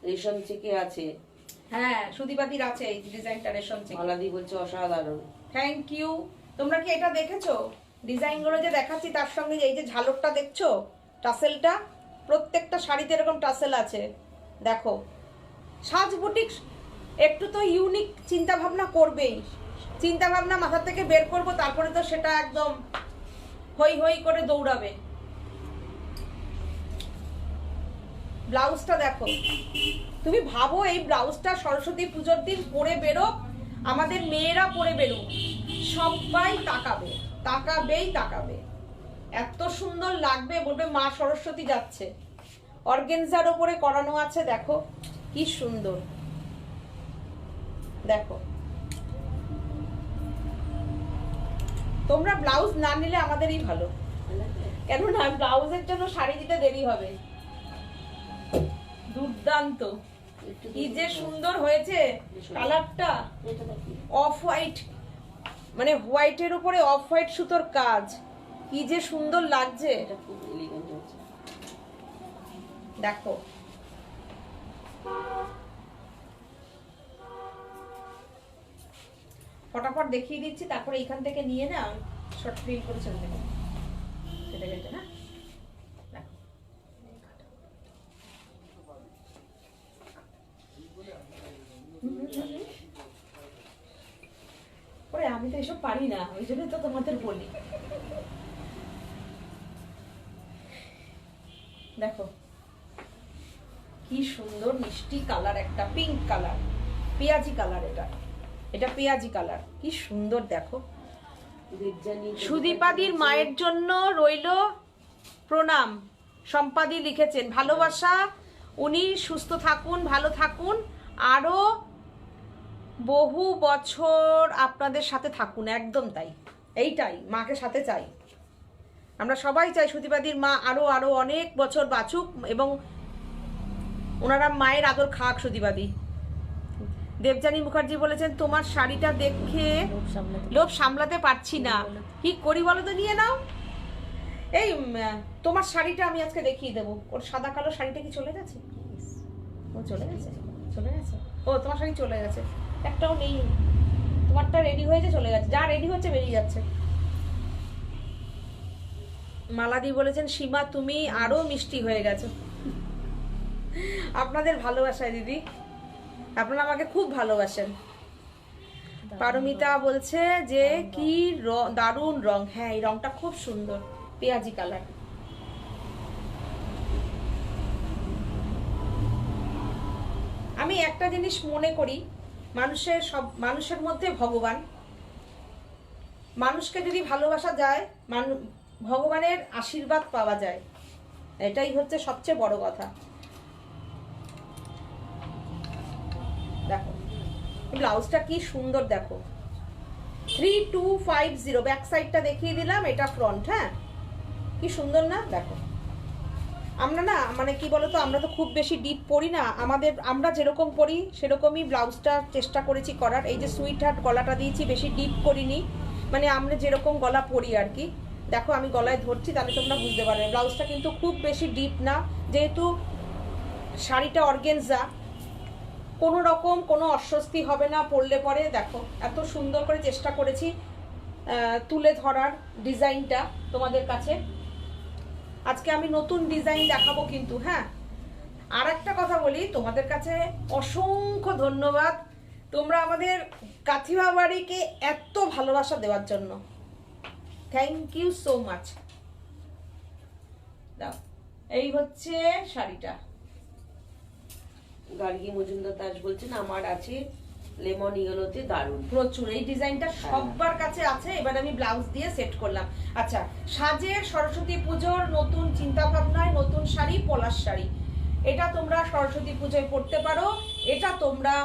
রেশম থেকে আছে। হ্যাঁ, সুদীপাদির আছে এই ডিজাইনটা রেশম থেকে। মালাদি বলছে অসাধারণ। Thank you. তোমরা কি এটা দেখেছো? ডিজাইনগুলো যে দেখাচ্ছি তার সঙ্গে এই যে ঝালরটা দেখছো, টাসেলটা, প্রত্যেকটা শাড়িতে এরকম টাসেল আছে। দেখো, সাজ বুটিক একটু তো ইউনিক চিন্তা ভাবনা করবেই। চিন্তা ভাবনা মাথা থেকে বের করব, তারপরে তো সেটা একদম হই হই করে দৌড়াবে। ব্লাউজটা দেখো, তুমি ভাবো এই ব্লাউজটা সরস্বতী পুজোর দিন পরে বেরো, আমাদের মেয়েরা পরে বেরো, সবাই তাকাবে, তাকাবেই তাকাবে, এত সুন্দর লাগবে, বলবে মা সরস্বতী যাচ্ছে। অর্গানজার ওপরে করানো আছে, দেখো কি সুন্দর, দেখো। তোমরা ব্লাউজ না নিলে আমাদেরই ভালো, কেননা ব্লাউজের জন্য শাড়ি দিতে দেরি হবে। দুর্দান্ত, কি যে সুন্দর হয়েছে কালারটা, অফ হোয়াইট, মানে হোয়াইটের উপরে অফ হোয়াইট সুতোর কাজ, কি যে সুন্দর লাগছে। এটা খুব এলিগেন্ট হচ্ছে। দেখো ফটাফট দেখিয়ে দিচ্ছি, তারপরে এখান থেকে নিয়ে না শর্ট প্রিন্ট করে চলে দেবো। সেটা কেটে না, দেখো ওরে, আমি তো এসব পারি না, ওই জন্য তো তোমাদের বলি। দেখো কি সুন্দর মিষ্টি কালার, একটা পিঙ্ক কালার, পেঁয়াজি কালার, এটা পেঁয়াজি কালার, কি সুন্দর। দেখো সুদীপাদির মায়ের জন্য রইল প্রণাম, সম্পাদি লিখেছেন ভালোবাসা, উনি সুস্থ থাকুন, ভালো থাকুন, আরো বহু বছর আপনাদের সাথে থাকুন। একদম তাই, এইটাই মাকে সাথে চাই, আমরা সবাই চাই সুদীপাদির মা আরো আরো অনেক বছর বাঁচুক এবং ওনারা মায়ের আদর খাক সুদীপাদি। দেবযানী মুখার্জি বলেছেন তোমার শাড়িটা দেখে লোভ সামলাতে পারছি না, কি করি বলো তো, নিয়ে নাও। এই তোমার শাড়িটা আমি আজকে দেখিয়ে দেবো। ওর সাদা কালো শাড়িটা কি চলে গেছে? ও চলে গেছে, চলে গেছে। ও তোমার শাড়ি চলে গেছে, একটাও নেই। তোমারটা রেডি হয়েছে, চলে গেছে, যা রেডি হচ্ছে বেরিয়ে যাচ্ছে। মালাদি বলেছেন সীমা তুমি আরো মিষ্টি হয়ে গেছো। আপনাদের ভালোবাসায় দিদি, আপনারা আমাকে খুব ভালোবাসেন। পারমিতা বলছে যে কি দারুণ রং। হ্যাঁ, এই রংটা খুব সুন্দর, পেঁয়াজি কালার। আমি একটা জিনিস মনে করি, মানুষের মধ্যে ভগবান, মানুষকে যদি ভালোবাসা যায়, ভগবানের আশীর্বাদ পাওয়া যায়, এটাই হচ্ছে সবচেয়ে বড় কথা। দেখো ব্লাউজটা কি সুন্দর, দেখো 3250, ব্যাক সাইডটা দেখিয়ে দিলাম, এটা ফ্রন্ট। হ্যাঁ, কি সুন্দর না? দেখো আমরা না মানে কি বলতো, আমরা তো খুব বেশি ডিপ পরি না, আমরা যেরকম পরি সেরকমই ব্লাউজটা চেষ্টা করেছি করার। এই যে সুইট হার্ট গলাটা দিয়েছি, বেশি ডিপ করিনি, মানে আমরা যেরকম গলা পরি আর কি। দেখো আমি গলায় ধরছি তাহলে তোমরা বুঝতে পারবে। ব্লাউজটা কিন্তু খুব বেশি ডিপ না, যেহেতু শাড়িটা অর্গেনজা, কোনো রকম কোনো অস্বস্তি হবে না পরলে পরে। দেখো এত সুন্দর করে চেষ্টা করেছি তুলে ধরার ডিজাইনটা তোমাদের কাছে। আজকে আমি নতুন ডিজাইন দেখাবো কিন্তু। হ্যাঁ, আর একটা কথা বলি, তোমাদের কাছে অসংখ্য ধন্যবাদ, তোমরা আমাদের কাথিমা বাড়িকে এত ভালোবাসা দেওয়ার জন্য। Thank you so much. দাও, এই হচ্ছে শাড়িটা। গার্গী মজুমদার দাস বলছেন আমার আছে লেমন ইয়েলোতে, দারুণ। প্রচুর, এই ডিজাইনটা সবার কাছে আছে। এবার আমি ব্লাউজ দিয়ে সেট করলাম। আচ্ছা, সাজের সরস্বতী পুজোর নতুন চিন্তা ভাবনায় নতুন শাড়ি, পলাশ শাড়ি, এটা তোমরা সরস্বতী পুজোয় পরতে পারো, এটা তোমরা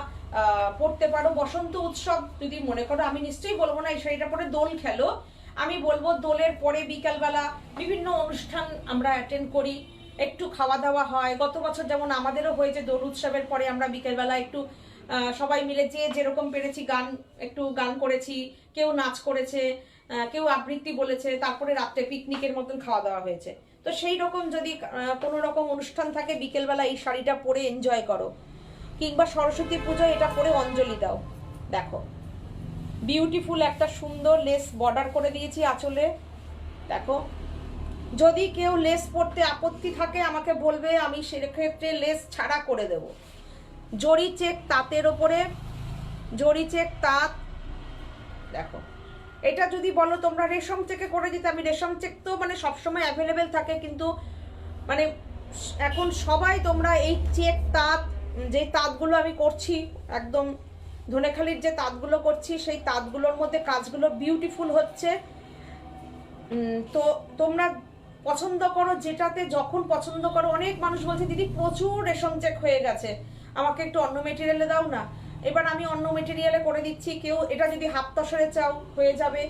পরতে পারো বসন্ত উৎসব যদি মনে করো। আমি নিশ্চয়ই বলবো না এই শাড়িটা পরে দোল খেলো, আমি বলবো দোলের পরে বিকালবেলা বিভিন্ন অনুষ্ঠান আমরা অ্যাটেন্ড করি, একটু খাওয়া দাওয়া হয়। গত বছর যেমন আমাদেরও হয়েছে, দোল উৎসবের পরে আমরা বিকেলবেলা একটু সবাই মিলে যে যেরকম পেরেছি একটু গান করেছি, কেউ নাচ করেছে, কেউ আবৃত্তি বলেছে, তারপরে রাত্রে পিকনিকের মতন খাওয়া দাওয়া হয়েছে। তো সেই রকম যদি কোনো রকম অনুষ্ঠান থাকে, বিকেলবেলা এই শাড়িটা পরে এনজয় করো, কিংবা সরস্বতী পুজো এটা পরে অঞ্জলি দাও। দেখো বিউটিফুল একটা সুন্দর লেস বর্ডার করে দিয়েছি আঁচলে। দেখো, যদি কেউ লেস পরতে আপত্তি থাকে আমাকে বলবে, আমি সেক্ষেত্রে লেস ছাড়া করে দেব। জরি চেক তাঁতের ওপরে, জরি চেক তাঁত। দেখো এটা যদি বলো তোমরা রেশম চেকে করে দিতে, আমি রেশম চেক তো মানে সবসময় অ্যাভেলেবেল থাকে, কিন্তু মানে এখন সবাই তোমরা এই চেক তাঁত, যে তাঁতগুলো আমি করছি একদম ধনেখালির যে তাঁতগুলো করছি, সেই তাঁতগুলোর মধ্যে কাজগুলো বিউটিফুল হচ্ছে। তো তোমরা পছন্দ করো যেটাতে, যখন পছন্দ করো। অনেক মানুষ বলছে দিদি প্রচুর রেশম চেক হয়ে গেছে, আমাকে একটু অন্য মেটেরিয়ালে দাও না। এবার আমি অন্য মেটেরিয়ালে করে দিচ্ছি। কেউ এটা যদি হাফ তসরে চাও হয়ে যাবে,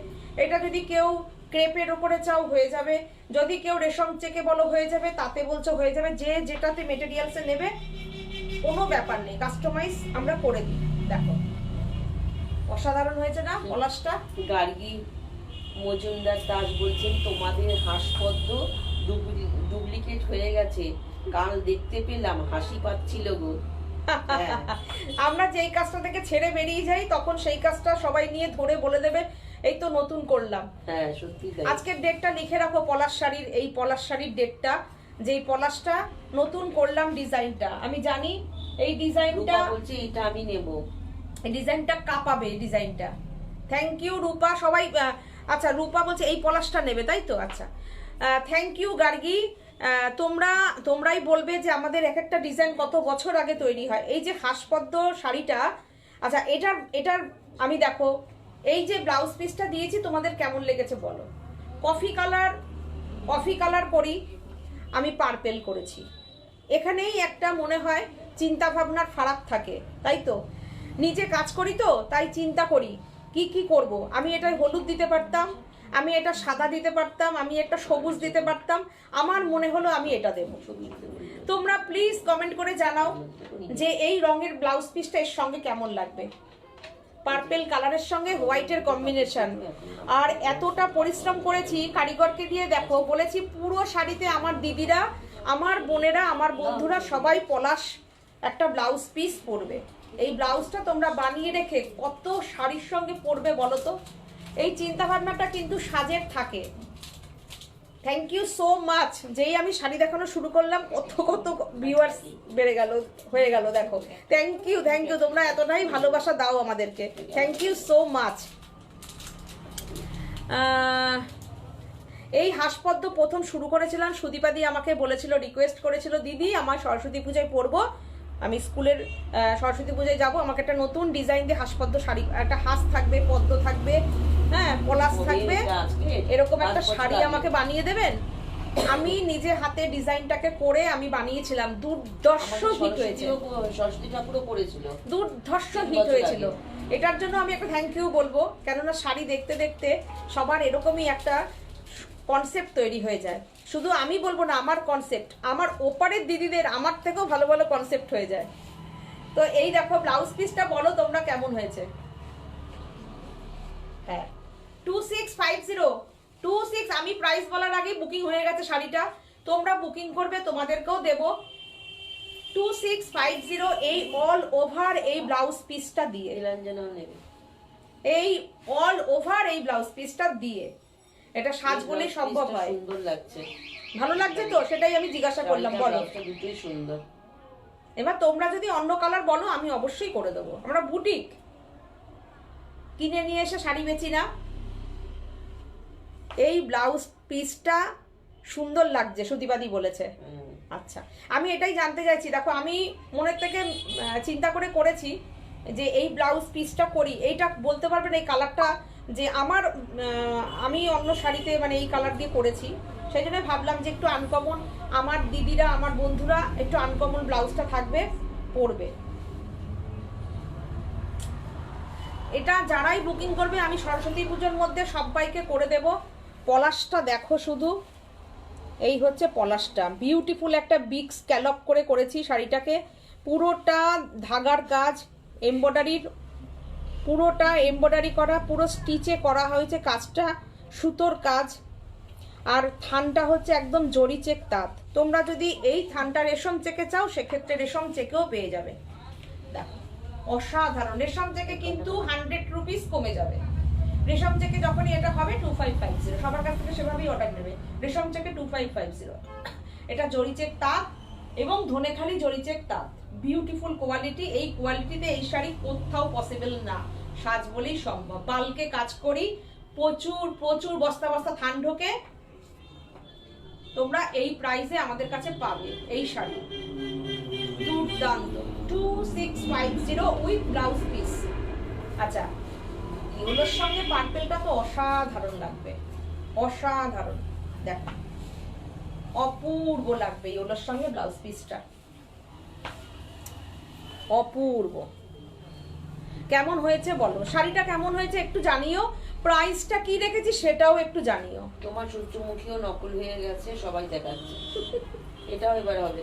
এটা যদি কেউ ক্রেপের ওপরে চাও হয়ে যাবে, যদি কেউ রেশম চেকে বলো হয়ে যাবে, তাতে বলছো হয়ে যাবে, যে যেটাতে মেটেরিয়ালসে নেবে কোনো ব্যাপার নেই, কাস্টমাইজ আমরা করে দিই। দেখো অসাধারণ হয়েছে না পলাশটা? গার্গী মজুমদার দাস বলছেন তোমাদের হাসপদ্ম ডুপ্লিকেট হয়ে গেছে, কাল দেখতে পেলাম, হাসি পাচ্ছিল গো। আমরা যেই কাজটা থেকে ছেড়ে বেরিয়ে যাই তখন সেই কাজটা সবাই নিয়ে ধরে বলে দেবে এই তো নতুন করলাম। হ্যাঁ সত্যি তাই। আজকের ডেটটা লিখে রাখো, পলাশ শাড়ির, এই পলাশ শাড়ির ডেটটা, যেই পলাশটা নতুন করলাম ডিজাইনটা। আমি জানি এই ডিজাইনটা বলছে এটা আমি নেব, এই ডিজাইনটা কাঁপাবে, এই ডিজাইনটা। থ্যাংক ইউ রূপা। সবাই আচ্ছা রূপা বলছে এই পলাশটা নেবে, তাই তো? আচ্ছা থ্যাংক ইউ গার্গী। তোমরাই বলবে যে আমাদের এক একটা ডিজাইন কত বছর আগে তৈরি হয়। এই যে হাসপদ্ম শাড়িটা, আচ্ছা এটার আমি দেখো এই যে ব্লাউজ পিসটা দিয়েছি তোমাদের কেমন লেগেছে বলো। কফি কালার করি, আমি পার্পেল করেছি। এখানেই একটা মনে হয় চিন্তা ভাবনার ফারাক থাকে, তাই তো? নিজে কাজ করি তো, তাই চিন্তা করি কি করব। আমি এটা হলুদ দিতে পারতাম, আমি এটা সাদা দিতে পারতাম, আমি একটা সবুজ দিতে পারতাম, আমার মনে হলো আমি এটা দেবো। তোমরা প্লিজ কমেন্ট করে জানাও যে এই রঙের ব্লাউজ পিসটা এর সঙ্গে কেমন লাগবে। পার্পেল কালারের সঙ্গে হোয়াইটের কম্বিনেশন। আর এতটা পরিশ্রম করেছি কারিগরকে দিয়ে, দেখো বলেছি পুরো শাড়িতে আমার দিদিরা, আমার বোনেরা, আমার বন্ধুরা সবাই পলাশ একটা ব্লাউজ পিস পরবে। এই ব্লাউজটা তোমরা বানিয়ে রেখে কত শাড়ির সঙ্গে পরবে বলো তো। এই চিন্তা ভাবনাটা কিন্তু সাজের থাকে। Thank you so much. যেই আমি শাড়ি দেখানো শুরু করলাম কত ভিউয়ার্স বেড়ে গেল, হয়ে গেল দেখো। থ্যাংক ইউ তোমরা এতটাই ভালোবাসা দাও আমাদেরকে, থ্যাংক ইউ সো মাচ। এই হাসপদ্ম প্রথম শুরু করেছিলাম, সুদীপাদি আমাকে বলেছিল, রিকোয়েস্ট করেছিল দিদি আমার সরস্বতী পূজায় পরবো, আমি স্কুলের সরস্বতী পূজায় যাব, আমাকে একটা নতুন ডিজাইন দিয়ে হাঁসপদ্ম শাড়ি, একটা হাঁস থাকবে, পদ্ম থাকবে, হ্যাঁ পলাশ থাকবে, এরকম একটা শাড়ি আমাকে বানিয়ে দেবেন। আমি নিজে হাতে ডিজাইনটাকে করে আমি বানিয়েছিলাম, দুর্ধর্ষ হিট হয়েছে, সরস্বতী ঠাকুরও করেছিল, দুর্ধর্ষ হিট হয়েছিল। এটার জন্য আমি একটা থ্যাংক ইউ বলবো, কেননা শাড়ি দেখতে দেখতে সবার এরকমই একটা কনসেপ্ট তৈরি হয়ে যায়। শুধু আমি বলবো না, আমার কনসেপ্ট, আমার ওপারের দিদিদের আমার থেকেও ভালো ভালো কনসেপ্ট হয়ে যায়। তো এই দেখো ব্লাউজ পিসটা বলো তোমরা কেমন হয়েছে। হ্যাঁ 2650 আমি প্রাইস বলার আগে বুকিং হয়ে গেছে শাড়িটা, তোমরা বুকিং করবে, তোমাদেরকেও দেবো 2650 এই অল ওভার এই ব্লাউজ পিসটা দিয়ে, নীলাঞ্জনাও নেবে এই অল ওভার এই ব্লাউজ পিসটা দিয়ে। এটা সাজ বলেই সম্ভব হয়। সুন্দর লাগছে, ভালো লাগছে তো, সেটাই আমি জিজ্ঞাসা করলাম। বলো, দুটোই সুন্দর। এবার তোমরা যদি অন্য কালার বলো আমি অবশ্যই করে দেবো। আমরা বুটিক কিনে নিয়ে এসে শাড়ি বেচি না। এই ব্লাউজ পিসটা সুন্দর লাগছে, সুদীপাদি বলেছে। আচ্ছা, আমি এটাই জানতে চাইছি। দেখো আমি মনের থেকে চিন্তা করে করেছি যে এই ব্লাউজ পিসটা করি, এইটা বলতে পারবেন এই কালারটা যে আমার, আমি অন্য শাড়িতে মানে এই কালার দিয়ে করেছি, সেই জন্য ভাবলাম যে একটু আনকমন, আমার দিদিরা আমার বন্ধুরা একটু আনকমন ব্লাউজটা থাকবে, পরবে। এটা যারাই বুকিং করবে আমি সরস্বতী পুজোর মধ্যে সবাইকে করে দেব। পলাশটা দেখো শুধু, এই হচ্ছে পলাশটা, বিউটিফুল একটা বিগ স্ক্যালপ করে করেছি শাড়িটাকে, পুরোটা ধাগার কাজ, এমব্রয়ডারির, পুরোটা এমব্রয়ডারি করা, পুরো স্টিচে করা হয়েছে কাজটা, সুতোর কাজ। আর থানটা হচ্ছে একদম জরি চেক তাঁত। তোমরা যদি এই থানটা রেশম চেকে চাও সেক্ষেত্রে রেশম চেকেও পেয়ে যাবে। দেখো অসাধারণ, রেশম চেকে কিন্তু 100 রুপিস কমে যাবে। রেশম চেকে যখনই এটা হবে 2550, সবার কাছ থেকে সেভাবেই অর্ডার নেবে। রেশম চেকে 2550, এটা জরি চেক তাঁত এবং ধনেখালি জরি চেক তাঁত, বিউটিফুল কোয়ালিটি। এই কোয়ালিটিতে এই শাড়ি কোথাও পসিবল না, সাজ বলেই সম্ভব। বালকে কাজ করি, প্রচুর প্রচুর বস্তা বস্তা থান ঢোকে, তোমরা এই প্রাইসে আমাদের কাছে পাবে এই শাড়ি, দুর্দান্ত। 2650 উইথ ব্লাউজ পিস। আচ্ছা, এগুলোর সঙ্গে পার্পেলটা তো অসাধারণ লাগবে, অসাধারণ, দেখো অপূর্ব লাগবে এগুলোর সঙ্গে ব্লাউজ পিসটা, অপূর্ব। কেমন হয়েছে বলো, শাড়িটা কেমন হয়েছে একটু জানিও, প্রাইসটা কি রেখেছি সেটাও একটু জানিও। তোমার সূর্যমুখীও নকল হয়ে গেছে, সবাই দেখাচ্ছে, এটাও এবার হবে।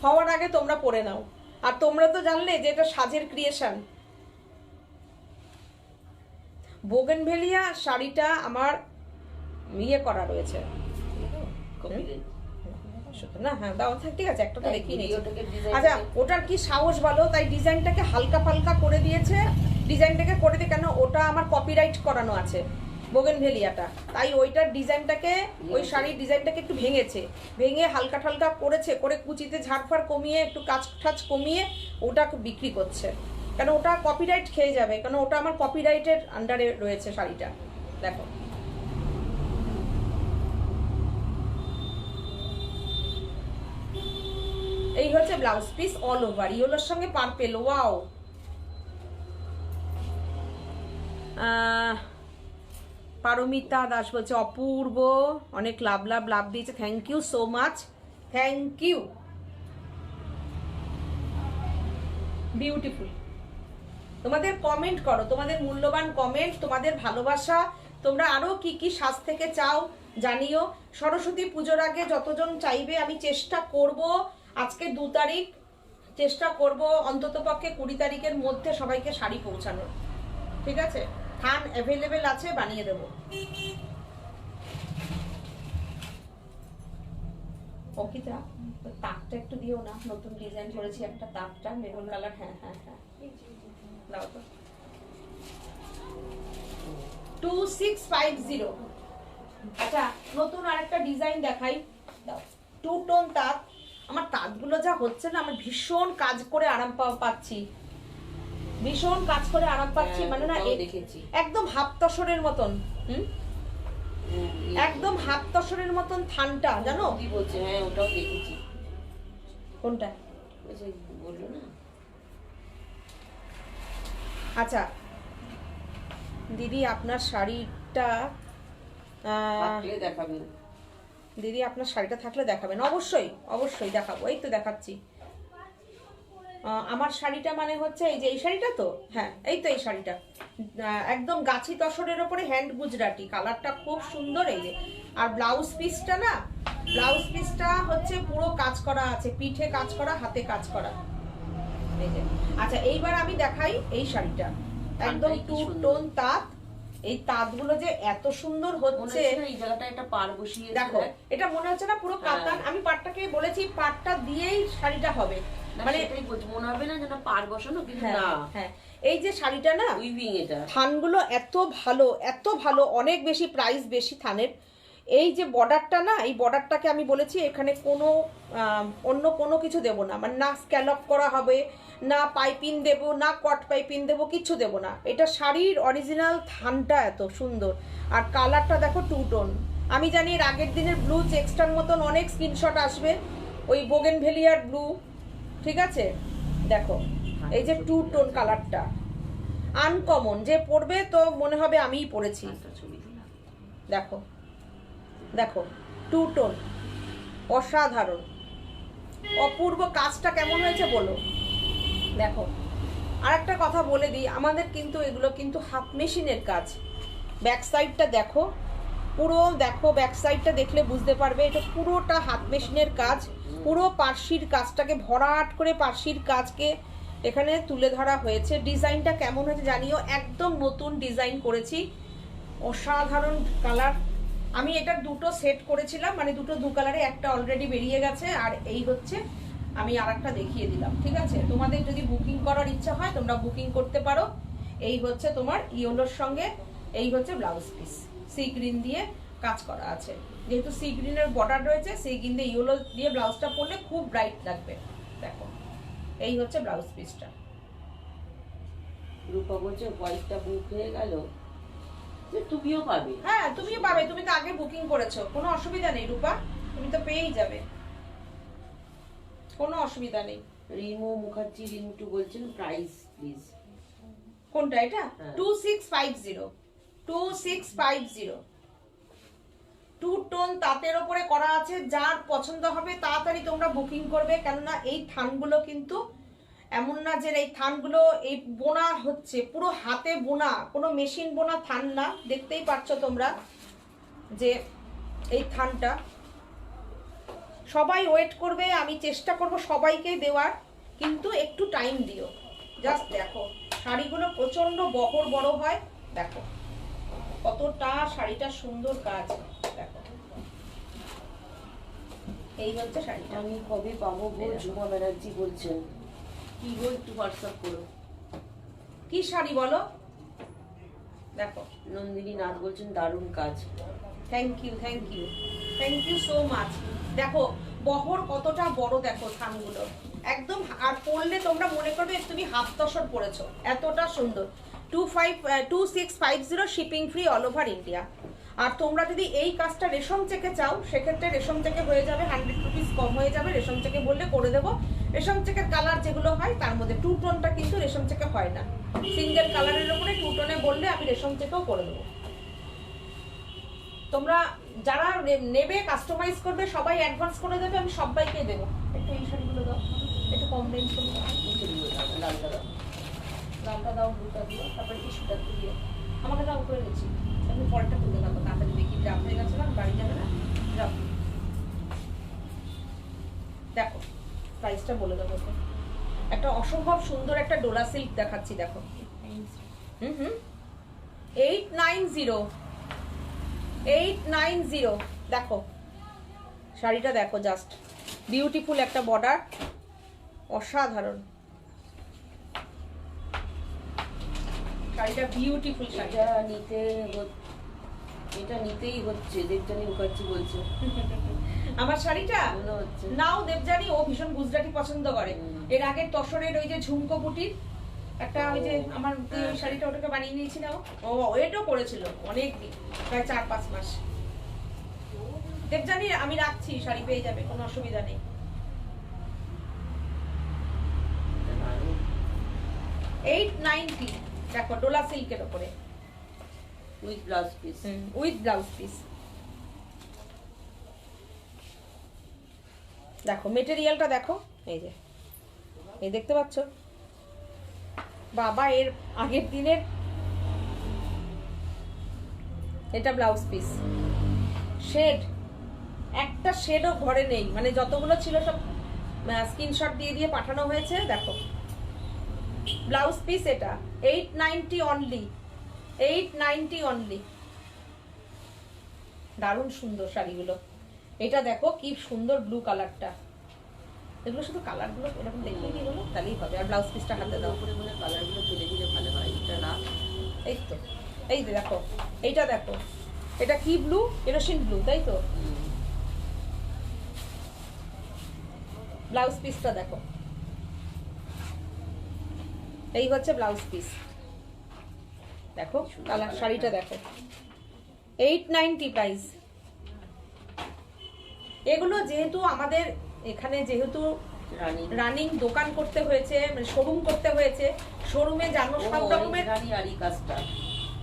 হওয়ার আগে তোমরা পরে নাও। আর তোমরা তো জানলে যে এটা সাজের ক্রিয়েশন। বোগেনভেলিয়া শাড়িটা আমার ইয়ে করা রয়েছে না, হ্যাঁ দাও, ঠিক আছে, একটা তো দেখিয়ে নিয়েছি। আচ্ছা, ওটার কি সাহস বলো, তাই ডিজাইনটাকে হালকা ফালকা করে দিয়েছে, ডিজাইনটাকে করে দিয়ে, কেন ওটা আমার কপিরাইট করানো আছে বোগেনভেলিয়াটা, তাই ওইটার ডিজাইনটাকে, ওই শাড়ির ডিজাইনটাকে একটু ভেঙেছে, ভেঙে হালকা ঠালকা করেছে, করে কুচিতে ঝাড়ফাড় কমিয়ে, একটু কাজ ঠাজ কমিয়ে ওটা বিক্রি করছে, কেন ওটা কপিরাইট খেয়ে যাবে, কেন ওটা আমার কপিরাইটের আন্ডারে রয়েছে শাড়িটা। দেখো এই হচ্ছে ব্লাউজ পিস অল ওভার, ইয়েলোর সঙ্গে পার্পেল। ওয়াও, পারমিতা দাস বলছে অপূর্ব, অনেক লাভ লাভ লাভ দিয়েছে, thank you so much, thank you, beautiful. তোমাদের কমেন্ট করো, তোমাদের মূল্যবান কমেন্ট, তোমাদের ভালোবাসা, তোমরা আরো কি কি সাজ থেকে চাও জানিও। সরস্বতী পুজোর আগে যতজন চাইবে আমি চেষ্টা করব, আজকে 2 তারিখ, চেষ্টা করব অন্তত পক্ষে 20 তারিখের মধ্যে সবাইকে শাড়ি পৌঁছানোর, ঠিক আছে? থান অ্যাভেলেবেল আছে, বানিয়ে দেব। অঙ্কিতা তাকটা একটু দিও না, নতুন ডিজাইন করেছি একটা, তাকটা মেরুন কালার। হ্যাঁ হ্যাঁ হ্যাঁ, দাও তো। 2650। আচ্ছা, নতুন আরেকটা ডিজাইন দেখাই, দাও। 2 টোন তাঁত। আমার তাঁতগুলো যা হচ্ছে না, আমার ভীষণ কাজ করে আরাম পাচ্ছি, ভীষণ কাজ করে আরাম পাচ্ছি, মানে না একদম হাফ তসরের মতন, একদম হাফ তসরের মতন থানটা, জানো কি বলছে? হ্যাঁ ওটাও দেখেছি। কোনটা? এসে বললো না। আচ্ছা দিদি আপনার শাড়িটা থাকলে দেখাবেন। দিদি আপনার শাড়িটা থাকলে দেখাবেন, অবশ্যই অবশ্যই দেখাবো, এই তো দেখাচ্ছি। আমার শাড়িটা মানে হচ্ছে এই যে এই শাড়িটা, তো হ্যাঁ এই তো এই শাড়িটা একদম গাছি তসরের ওপরে হ্যান্ড গুজরাটি, কালারটা খুব সুন্দর। এই যে আর ব্লাউজ পিসটা না, ব্লাউজ পিসটা হচ্ছে পুরো কাজ করা আছে, পিঠে কাজ করা, হাতে কাজ করা। এই যে আচ্ছা এইবার আমি দেখাই এই শাড়িটা, একদম টু টোন তাঁত। এই তাঁতগুলো যে এত সুন্দর হচ্ছে, এই জায়গাটা একটা পাড় বসিয়ে দেখো এটা মনে হচ্ছে না পুরো কাতান। আমি পাটটাকে বলেছি পাটটা দিয়েই শাড়িটা হবে, মানে এটাই বলছি, মনে হবে না যেন পাড় বসানো, কিন্তু না। হ্যাঁ এই যে শাড়িটা না, উইভিং, এটা থানগুলো এত ভালো, এত ভালো, অনেক বেশি প্রাইস বেশি থানের। এই যে বর্ডারটা না, এই বর্ডারটাকে আমি বলেছি এখানে কোনো অন্য কোনো কিছু দেব না, মানে না স্ক্যালপ করা হবে, না পাইপিং দেব, না কট পাইপিং দেব, কিচ্ছু দেব না। এটা শাড়ির অরিজিনাল থানটা এত সুন্দর, আর কালারটা দেখো টু টোন। আমি জানি এর আগের দিনের ব্লু চেক্সটার মতন অনেক স্ক্রিনশট আসবে, ওই বোগেনভেলিয়ার ব্লু, ঠিক আছে। দেখো এই যে টু টোন কালারটা আনকমন, যে পরবে তো মনে হবে আমিই পরেছি। দেখো দেখো টু টোন, অসাধারণ, অপূর্ব। কাজটা কেমন হয়েছে বলো। দেখো আর একটা কথা বলে দিই, আমাদের কিন্তু এগুলো কিন্তু হাত মেশিনের কাজ। ব্যাক সাইডটা দেখো, পুরো দেখো ব্যাক সাইডটা দেখলে বুঝতে পারবে এটা পুরোটা হাত মেশিনের কাজ। পুরো পার্সির কাজটাকে ভরাট করে পার্সির কাজকে এখানে তুলে ধরা হয়েছে। ডিজাইনটা কেমন হয়েছে জানিও, একদম নতুন ডিজাইন করেছি, অসাধারণ কালার। আমি এটা দুটো সেট করেছিলাম, মানে দুটো দু কালারে, একটা অলরেডি বেরিয়ে গেছে, আর এই হচ্ছে আমি আর একটা দেখিয়ে দিলাম, ঠিক আছে। তোমাদের যদি বুকিং করার ইচ্ছা হয় তোমরা বুকিং করতে পারো। এই হচ্ছে তোমার ইয়েলোর সঙ্গে, এই হচ্ছে ব্লাউজ পিস, সি গ্রিন দিয়ে কাজ করা আছে। যেহেতু সি গ্রিনের বর্ডার রয়েছে, সি গ্রিন দিয়ে ইয়েলো দিয়ে ব্লাউজটা পরলে খুব ব্রাইট লাগবে। দেখো এই হচ্ছে ব্লাউজ পিসটা। রূপা বলছে হোয়াইটটা বুক হয়ে গেল, তুমিও পাবে। হ্যাঁ তুমিও পাবে, তুমি তো আগে বুকিং করেছো, কোনো অসুবিধা নেই রূপা, তুমি তো পেয়েই যাবে, কোনো অসুবিধা নেই। রিমু মুখার্জি রিন্টু বলছেন প্রাইস প্লিজ। কোনটা এটা? 2650, 2650, টু টোন তাঁতের ওপরে করা আছে। যার পছন্দ হবে তাড়াতাড়ি তোমরা বুকিং করবে, কেননা এই থানগুলো কিন্তু এমন না যে এই থানগুলো এই বোনা হচ্ছে, পুরো হাতে বোনা, কোনো মেশিন বোনা থান না। দেখতেই পাচ্ছ তোমরা যে এই থানটা। সবাই ওয়েট করবে, আমি চেষ্টা করব সবাইকে দেওয়ার, কিন্তু একটু টাইম দিও। জাস্ট দেখো শাড়িগুলো প্রচন্ড বহর বড় হয়, দেখো কতটা শাড়িটা সুন্দর কাজ। দেখো এই হচ্ছে শাড়িটা। আমি কবে পাবো গো? ঝুমা ব্যানার্জি বলছেন। কি গো একটু হোয়াটসঅ্যাপ করো। কি শাড়ি বলো? দেখো নন্দিনী নাথ বলছেন দারুণ কাজ। Thank you, thank you, thank you so much. দেখো বহর কতটা বড়, দেখো থানগুলো একদম, আর পরলে তোমরা মনে করবে তুমি হাফ তসর পরেছো, এতটা সুন্দর। 2650 shipping free all over India. আর তোমরা যদি এই কাজটা রেশম চেকে চাও, সেক্ষেত্রে রেশম চেকে হয়ে যাবে 100 রুপিস কম হয়ে যাবে, রেশম চেকে বললে করে দেবো। রেশম চেকের কালার যেগুলো হয় তার মধ্যে টু টোনটা কিন্তু রেশম চেকে হয় না, সিঙ্গেল কালারের উপরে টু টোনে বললে আমি রেশম চেকেও করে দেবো। তোমরা যারা নেবে কাস্টমাইজ করবে সবাই অ্যাডভান্স করে দেবে, আমি সবাইকে দেবো। একটু এই শাড়িগুলো দাও, একটু কম রেঞ্জ করে দাও, লালটা দাও, লালটা দাও, ব্লুটা দিও, তারপরে টিস্যুটা দিও। আমাকে দাও করে দিচ্ছি, আমি পরেরটা তুলে দেবো তাড়াতাড়ি, দেখি ড্রাম হয়ে গেছে না, বাড়ি যাবে না। ড্রাম দেখো প্রাইসটা বলে দেবো। একটা অসম্ভব সুন্দর একটা ডোলা সিল্ক দেখাচ্ছি, দেখো 890, 890। দেখো শাড়িটা দেখো, জাস্ট বিউটিফুল একটা বর্ডার, অসাধারণ শাড়িটা, বিউটিফুল শাড়ি। এটা নিতেই হচ্ছে। দেবজানী মুখার্জি বলছে আমার শাড়িটা মনে হচ্ছে নাও। দেবজানী ও ভীষণ গুজরাটি পছন্দ করে। এর আগে তসরের ওই যে ঝুমকো বুটির একটা, ওই যে আমার ওই শাড়িটা ওটাকে বানিয়ে নিয়েছিল, ও ওয়েটও করেছিল অনেক দিন, প্রায় 4-5 মাস। দেবজানী আমি রাখছি, শাড়ি পেয়ে যাবে, কোনো অসুবিধা নেই। 890 দেখো ডোলা সিল্কের উপরে with blouse piece. With blouse piece. দেখো মেটেরিয়ালটা দেখো, এই যে এই দেখতে পাচ্ছ বাবা, এর আগের দিনের এটা ব্লাউজ পিস। শেড একটা শেডও ঘরে নেই, মানে যতগুলো ছিল সব স্ক্রিনশট দিয়ে দিয়ে পাঠানো হয়েছে। দেখো ব্লাউজ পিস, এটা 890 অনলি, 890 অনলি। দারুণ সুন্দর শাড়িগুলো। এটা দেখো কি সুন্দর ব্লু কালারটা, এগুলো শুধু কালারগুলো এরকম দেখিয়ে দিই বলো, তাহলেই হবে। আর ব্লাউজ পিসটা হাতে দাও, উপরে বলে কালারগুলো তুলে দিলে ভালো হয়। এটা না, এই তো, এই যে দেখো এইটা দেখো, এটা কি ব্লু, কেরোসিন ব্লু, তাই তো। ব্লাউজ পিসটা দেখো, এই হচ্ছে ব্লাউজ পিস। দেখো কালার, শাড়িটা দেখো 890 প্রাইস। এগুলো যেহেতু আমাদের এখানে যেহেতু রানী রানিং দোকান করতে হয়েছে, মানে শোরুম করতে হয়েছে, শোরুমে জানো সব রকমের। রানী আর এই কাজটা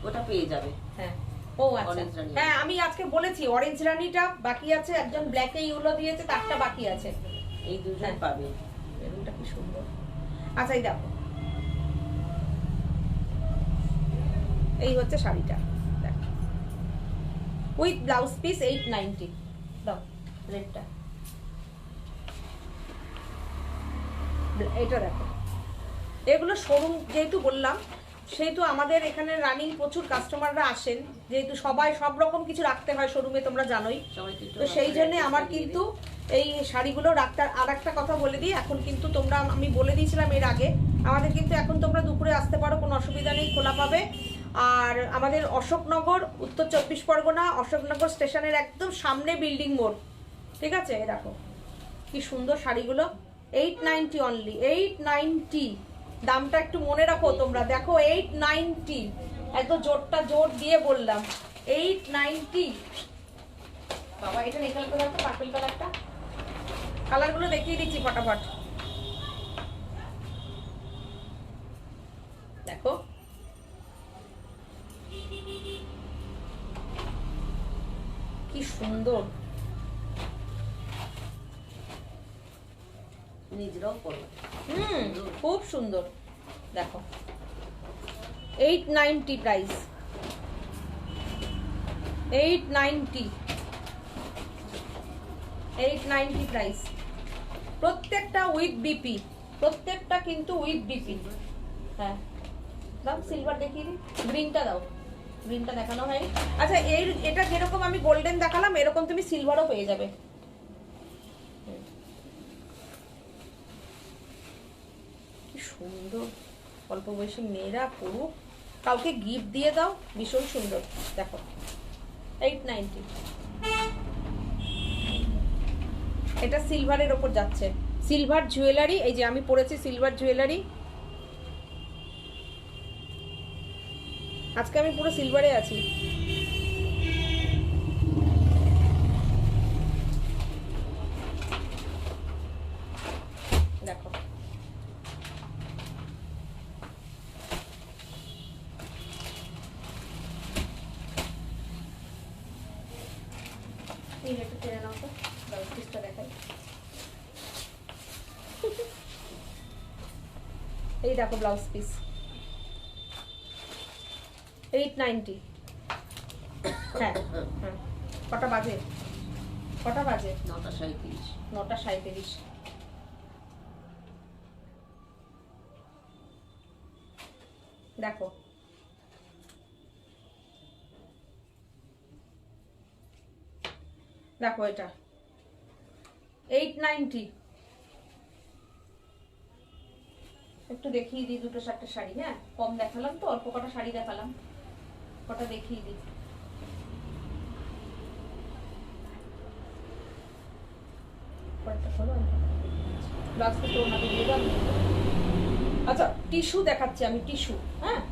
ওটা পেয়ে যাবে। হ্যাঁ, ও আচ্ছা, Orange রানী। হ্যাঁ আমি আজকে বলেছি অরেঞ্জ রানীটা বাকি আছে, একজন ব্ল্যাকে ইউলো দিয়েছে, তারটা বাকি আছে। এই দুজন হ্যাঁ। পাবে। মেরুনটা কি সুন্দর। আচ্ছা এই দেখো, এই হচ্ছে শাড়িটা, দেখো উইথ ব্লাউজ পিস 890। দাও রেডটা, এটা দেখো। এগুলো শোরুম যেহেতু বললাম, সেহেতু আমাদের এখানে রানিং প্রচুর কাস্টমাররা আসেন, যেহেতু সবাই সব রকম কিছু রাখতে হয় শোরুমে, তোমরা জানোই। সবাইকে একটু তো সেই জন্য আপনারা আমার দিয়ে কিন্তু এই শাড়িগুলো রাখতে। আর একটা কথা বলে দিই, এখন কিন্তু তোমরা, আমি বলে দিয়েছিলাম এর আগে, আমাদের কিন্তু এখন তোমরা দুপুরে আসতে পারো, কোনো অসুবিধা নেই, খোলা পাবে। আর আমাদের অশোকনগর, উত্তর 24 পরগনা, অশোকনগর স্টেশনের একদম সামনে বিল্ডিং মোড়, ঠিক আছে। এই দেখো কি সুন্দর শাড়িগুলো, 890 অনলি, 890। দামটা একটু মনে রাখো তোমরা, দেখো 890, একদম জোরটা জোর দিয়ে বললাম 890। বাবা এটা নিকাল কালার, তো পার্পল কালারটা, কালারগুলো দেখিয়ে দিচ্ছি ফটাফট। দেখো কি সুন্দর, নিজেরাও করো। খুব সুন্দর। দেখো 890 প্রাইস, 890, 890 প্রাইস। প্রত্যেকটা উইথ বিপি, প্রত্যেকটা কিন্তু উইথ বিপি। হ্যাঁ দাও, সিলভার দেখিয়ে দিই, গ্রিনটা দাও, গ্রিনটা দেখানো হয়। আচ্ছা এটা যেরকম আমি গোল্ডেন দেখালাম, এরকম তুমি সিলভারও পেয়ে যাবে। কি সুন্দর, অল্প বয়সী মেয়েরা পড়ুক, কাউকে গিফট দিয়ে দাও, ভীষণ সুন্দর। দেখো 890, এটা সিলভারের ওপর যাচ্ছে, সিলভার জুয়েলারি। এই যে আমি পরেছি সিলভার জুয়েলারি, আজকে আমি পুরো সিলভারে আছি। দেখো এই একটু টেনে নাও তো, ব্লাউজ পিসটা দেখাই। এই দেখো ব্লাউজ পিস 890। হ্যাঁ হ্যাঁ, কটা বাজে, কটা বাজে? 9:37। 9:37। দেখো দেখো এটা 890। একটু দেখিয়ে দিই দুটো চারটে শাড়ি, হ্যাঁ কম দেখালাম তো, অল্প কটা শাড়ি দেখালাম, কটা দেখিয়ে দিই। আচ্ছা টিস্যু দেখাচ্ছি আমি, টিস্যু। হ্যাঁ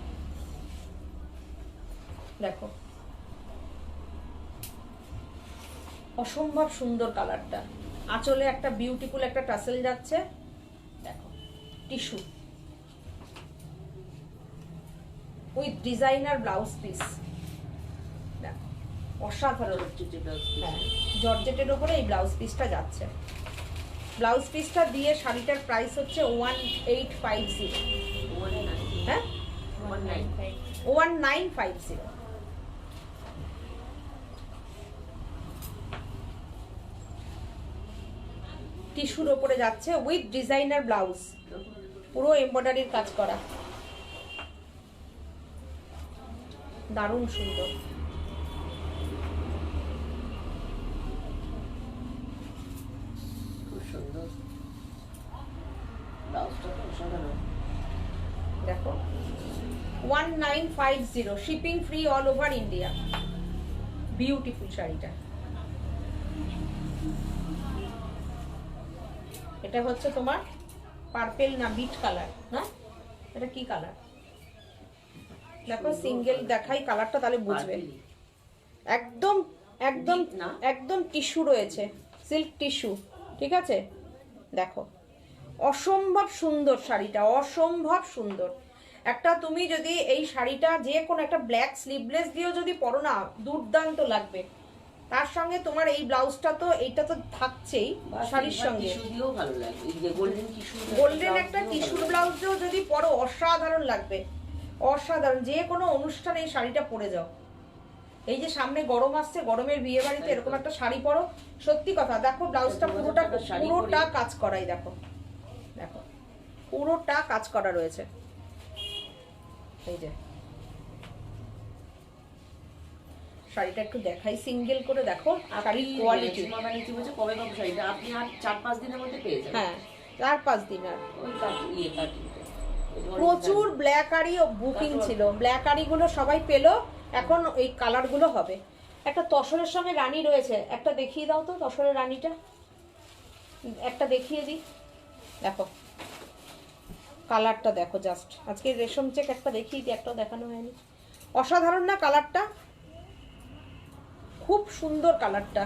দেখো অসম্ভব সুন্দর কালারটা, আঁচলে একটা বিউটিফুল একটা টাসেল যাচ্ছে। দেখো tissue, with designer blouse piece, অসাধারণ। হ্যাঁ, জর্জেটের ওপরে এই ব্লাউজ পিসটা যাচ্ছে। ব্লাউজ পিসটা দিয়ে শাড়িটার প্রাইস হচ্ছে 1850। হ্যাঁ, 1950। টিস্যুর ওপরে যাচ্ছে উইথ ডিজাইনার ব্লাউজ, পুরো এমব্রয়ডারির কাজ করা, দারুণ সুন্দর। খুব সুন্দর ব্লাউজটা, তো অসাধারণ। দেখো 1950, shipping free all over India. Beautiful শাড়িটা। এটা হচ্ছে তোমার পার্পেল না বিট কালার, হ্যাঁ এটা কি কালার দেখো, সিঙ্গেল দেখাই কালারটা তাহলে বুঝবে। একদম একদম না? একদম টিস্যু রয়েছে, সিল্ক টিস্যু, ঠিক আছে। দেখো অসম্ভব সুন্দর শাড়িটা, অসম্ভব সুন্দর। একটা তুমি যদি এই শাড়িটা যে কোনো একটা ব্ল্যাক স্লিভলেস দিয়েও যদি পরো না, দুর্দান্ত লাগবে। তার সঙ্গে তোমার এই ব্লাউজটা তো এইটা তো থাকছেই শাড়ির সঙ্গে, ভালো লাগবে, এই যে গোল্ডেন টিস্যু, গোল্ডেন একটা টিস্যুর ব্লাউজ দিয়েও যদি পরো অসাধারণ লাগবে, অসাধারণ। যে কোনো অনুষ্ঠানে এই শাড়িটা পরে যাও। এই যে সামনে গরম আসছে, গরমের বিয়ে বাড়িতে এরকম একটা শাড়ি পরো, সত্যি কথা। দেখো ব্লাউজটা পুরোটা পুরোটা কাজ করাই, দেখো দেখো পুরোটা কাজ করা রয়েছে। এই যে শাড়িটা একটু দেখাই সিঙ্গেল করে, দেখো শাড়ির কোয়ালিটি। কবে পাবো শাড়িটা? আপনি আর 4-5 দিনের মধ্যে পেয়ে যাবেন। হ্যাঁ, 4-5 দিন। আর ওই কাটিংটা প্রচুর ব্ল্যাক আরি বুকিং ছিল, ব্ল্যাক আরিগুলো সবাই পেলো, এখন এই কালারগুলো হবে। একটা তসরের সঙ্গে রানী রয়েছে, একটা দেখিয়ে দাও তো তসরের রানীটা, একটা দেখিয়ে দিই। দেখো কালারটা দেখো, জাস্ট আজকে রেশম চেক একটা দেখিয়ে দিই, একটাও দেখানো হয়নি। অসাধারণ না কালারটা? খুব সুন্দর কালারটা।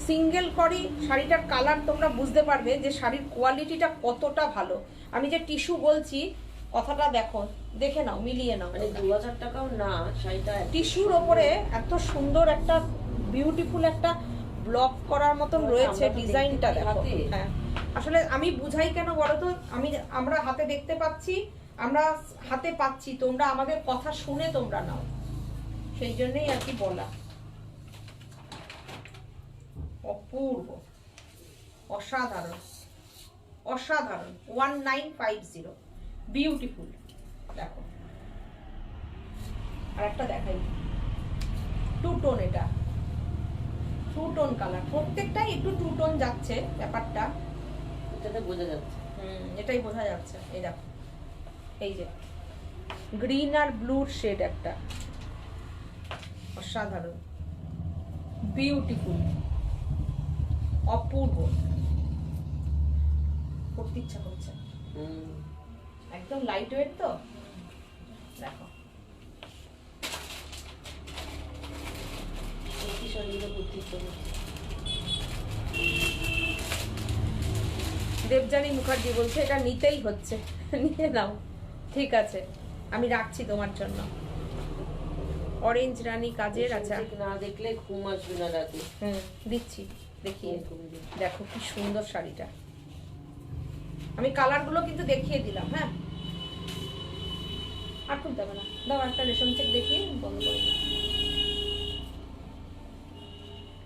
সিঙ্গেল করি শাড়িটার কালার তোমরা বুঝতে পারবে যে শাড়ির কোয়ালিটিটা কতটা ভালো। আমি যে টিস্যু বলছি কথাটা দেখো, দেখে নাও, মিলিয়ে নাও। মানে 2000 টাকাও না শাড়িটা, টিস্যুর ওপরে এত সুন্দর একটা বিউটিফুল একটা ব্লক করার মতন রয়েছে, ডিজাইনটা দেখো। হ্যাঁ, আসলে আমি বুঝাই কেন বলো তো, আমরা হাতে দেখতে পাচ্ছি, আমরা হাতে পাচ্ছি, তোমরা আমাদের কথা শুনে তোমরা নাও, সেই জন্যই আর কি বলা। অপূর্ব, অসাধারণ, অসাধারণ। 1950, বিউটিফুল। দেখো আর একটা দেখাই, টু টোন, এটা টু টোন কালার, প্রত্যেকটাই একটু টু টোন যাচ্ছে ব্যাপারটা, এটাতে বোঝা যাচ্ছে। এটাই বোঝা যাচ্ছে। এই দেখো, এই যে গ্রিন আর ব্লুর শেড একটা, অসাধারণ, বিউটিফুল, অপূর্ব। পড়তে ইচ্ছা করছে, একদম লাইট ওয়েট তো। দেখো দেবযানী মুখার্জি বলছে এটা নিতেই হচ্ছে, নিয়ে নাও, ঠিক আছে আমি রাখছি তোমার জন্য। অরেঞ্জ রানী কাজের, আচ্ছা না দেখলে ঘুম আসবে না রাতে। দিচ্ছি, দেখিয়ে দেখো কি সুন্দর শাড়িটা। আমি কালারগুলো কিন্তু দেখিয়ে দিলাম। হ্যাঁ, আর খুলতে হবে না, দাও একটা রেশম চেক দেখিয়ে বন্ধ করে দিই।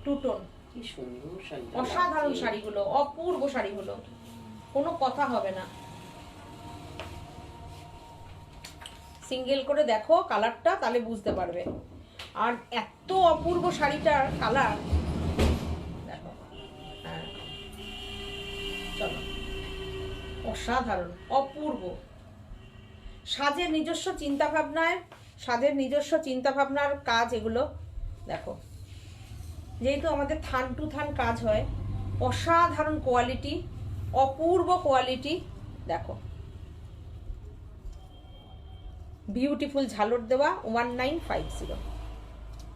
টু টোন, কি সুন্দর শাড়ি, অসাধারণ শাড়িগুলো, অপূর্ব শাড়িগুলো, কোনো কথা হবে না। সিঙ্গেল করে দেখো কালারটা, তাহলে বুঝতে পারবে। আর এত অপূর্ব শাড়িটার কালার দেখো। হ্যাঁ চলো, অসাধারণ, অপূর্ব। সাজের নিজস্ব চিন্তা ভাবনায়, সাজের নিজস্ব চিন্তা ভাবনার কাজ এগুলো। দেখো যেহেতু আমাদের থান টু থান কাজ হয়, অসাধারণ কোয়ালিটি, অপূর্ব কোয়ালিটি। দেখো বিউটিফুল ঝালর দেওয়া, 1950,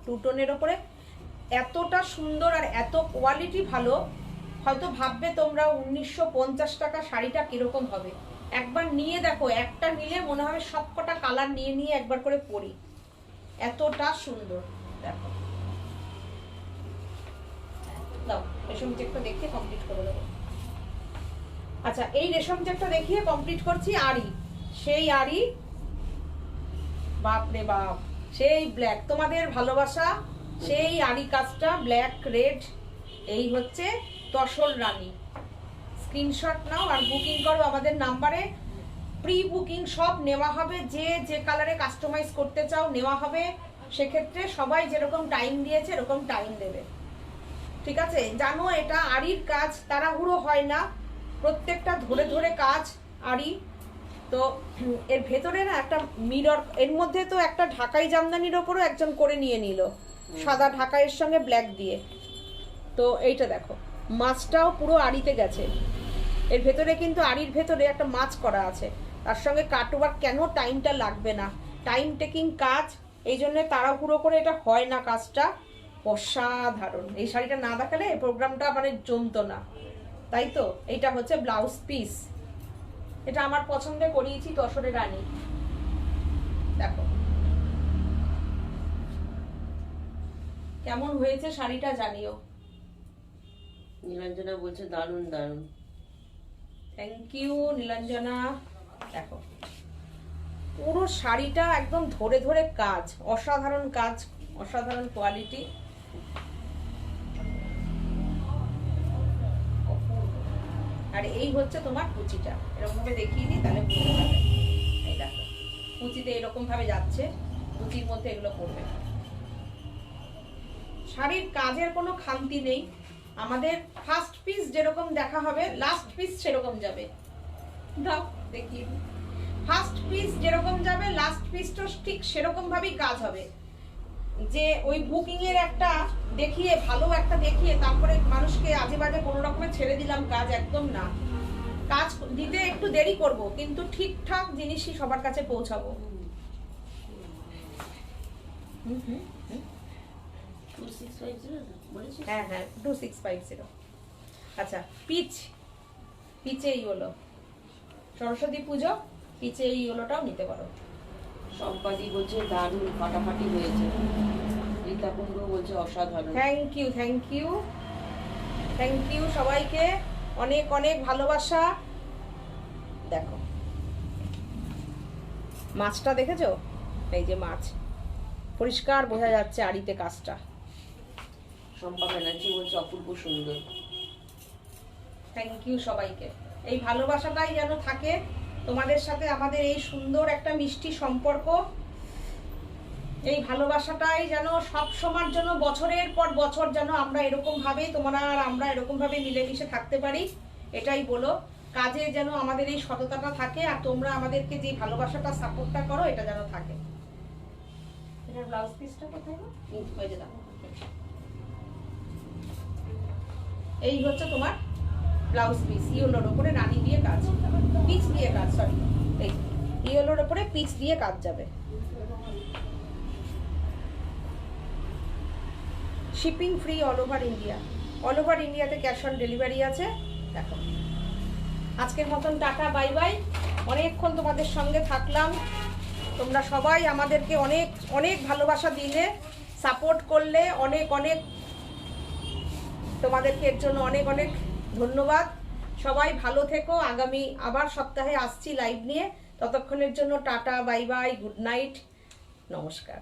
টু টোনের ওপরে এতটা সুন্দর আর এত কোয়ালিটি ভালো। হয়তো ভাববে তোমরা 1950 টাকা শাড়িটা কিরকম হবে, একবার নিয়ে দেখো, একটা নিলে মনে হবে সবকটা কালার নিয়ে নিয়ে একবার করে পরি, এতটা সুন্দর। দেখো দাও, রেশম চেকটা দেখিয়ে কমপ্লিট করে দেবো। আচ্ছা, এই রেশম চেকটা দেখিয়ে কমপ্লিট করছি। আড়ি, সেই আড়ি, বাপ রে বাপ, সেই ব্ল্যাক, তোমাদের ভালোবাসা সেই আড়ি কাজটা, ব্ল্যাক রেড। এই হচ্ছে তসর রানী। স্ক্রিনশট নাও আর বুকিং করো আমাদের নাম্বারে। প্রি বুকিং সব নেওয়া হবে, যে যে কালারে কাস্টমাইজ করতে চাও নেওয়া হবে। সেক্ষেত্রে সবাই যেরকম টাইম দিয়েছে এরকম টাইম দেবে, ঠিক আছে? জানো এটা আড়ির কাজ, তাড়াহুড়ো হয় না, প্রত্যেকটা ধরে ধরে কাজ আড়ি। তো এর ভেতরে না একটা মিরর, এর মধ্যে তো একটা ঢাকাই জামদানির ওপরও একজন করে নিয়ে নিল, সাদা ঢাকাইয়ের সঙ্গে ব্ল্যাক দিয়ে। তো এইটা দেখো, মাছটাও পুরো আড়িতে গেছে। এর ভেতরে কিন্তু আড়ির ভেতরে একটা মাছ করা আছে, তার সঙ্গে কাটওয়ার্ক। কেন টাইমটা লাগবে না, টাইম টেকিং কাজ, এই জন্য তাড়াহুড়ো করে এটা হয় না কাজটা। অসাধারণ। এই শাড়িটা না দেখালে এই প্রোগ্রামটা মানে জমতো না, তাই তো? এইটা হচ্ছে ব্লাউজ পিস, এটা আমার পছন্দে করিয়েছি তসরের রানী। দেখো কেমন হয়েছে শাড়িটা জানিও। নীলাঞ্জনা বলছে দারুণ দারুণ। Thank you Nilanjana. দেখো পুরো শাড়িটা একদম ধরে ধরে কাজ, অসাধারণ কাজ, অসাধারণ কোয়ালিটি। আর এই হচ্ছে তোমার কুচিটা, এরকম ভাবে দেখিয়ে দিই তাহলে বুঝতে পারবে। এই দেখো কুচিতে এরকম ভাবে যাচ্ছে, কুচির মধ্যে এগুলো পড়বে। শাড়ির কাজের কোনো খামতি নেই। আমাদের ফার্স্ট পিস যেরকম দেখা হবে লাস্ট পিস সেরকম যাবে। দাও দেখিয়ে দিই। ফার্স্ট পিস যেরকম যাবে লাস্ট পিসটা ঠিক সেরকম ভাবেই কাজ হবে। যে ওই বুকিং এর একটা দেখিয়ে, ভালো একটা দেখিয়ে তারপরে মানুষকে আজে বাজে কোনো রকমে ছেড়ে দিলাম কাজ, একদম না। কাজ দিতে একটু দেরি করব, কিন্তু ঠিকঠাক জিনিসই সবার কাছে পৌঁছাবো। হ্যাঁ হ্যাঁ 2650। আচ্ছা পিচ, পিচে এই হলো সরস্বতী পুজো, পিচে এই হলোটাও নিতে পারো। সম্পাদি বলছে দারুণ, ফাটাফাটি হয়েছে। রীতা কুণ্ডু বলছে অসাধারণ। Thank you, thank you, thank you সবাইকে, অনেক অনেক ভালোবাসা। দেখো মাছটা দেখেছো? এই যে মাছ, পরিষ্কার বোঝা যাচ্ছে আড়িতে কাজটা। শম্পা ব্যানার্জি বলছে অপূর্ব সুন্দর। থ্যাংক ইউ সবাইকে। এই ভালোবাসাটাই যেন থাকে তোমাদের সাথে, আমাদের এই সুন্দর একটা মিষ্টি সম্পর্ক। এই ভালোবাসাটাই যেন সব সময়ের জন্য, বছরের পর বছর যেন আমরা এরকম ভাবে, তোমরা আর আমরা এরকম ভাবে মিলেমিশে থাকতে পারি, এটাই বলো। কাজে যেন আমাদের এই সততাটা থাকে, আর তোমরা আমাদেরকে যে ভালোবাসাটা সাপোর্টটা করো এটা যেন থাকে। এটার ব্লাউজ পিসটা কোথায় গো? হয়ে যে দাও। এই হচ্ছে তোমার ব্লাউজ পিস, ইয়েলোর উপরে রানী দিয়ে কাজ, পিচ দিয়ে কাজ, সরি এই ইয়েলোর উপরে পিচ দিয়ে কাজ যাবে। Shipping free all over India, all over ইন্ডিয়াতে ক্যাশ অন ডেলিভারি আছে। দেখো আজকের মতন টাটা, বাই বাই। অনেকক্ষণ তোমাদের সঙ্গে থাকলাম, তোমরা সবাই আমাদেরকে অনেক অনেক ভালোবাসা দিলে, সাপোর্ট করলে, অনেক অনেক তোমাদেরকে এর জন্য অনেক অনেক ধন্যবাদ। সবাই ভালো থেকো। আগামী আবার সপ্তাহে আসছি লাইভ নিয়ে, ততক্ষণের জন্য tata, bye bye, good night, নমস্কার।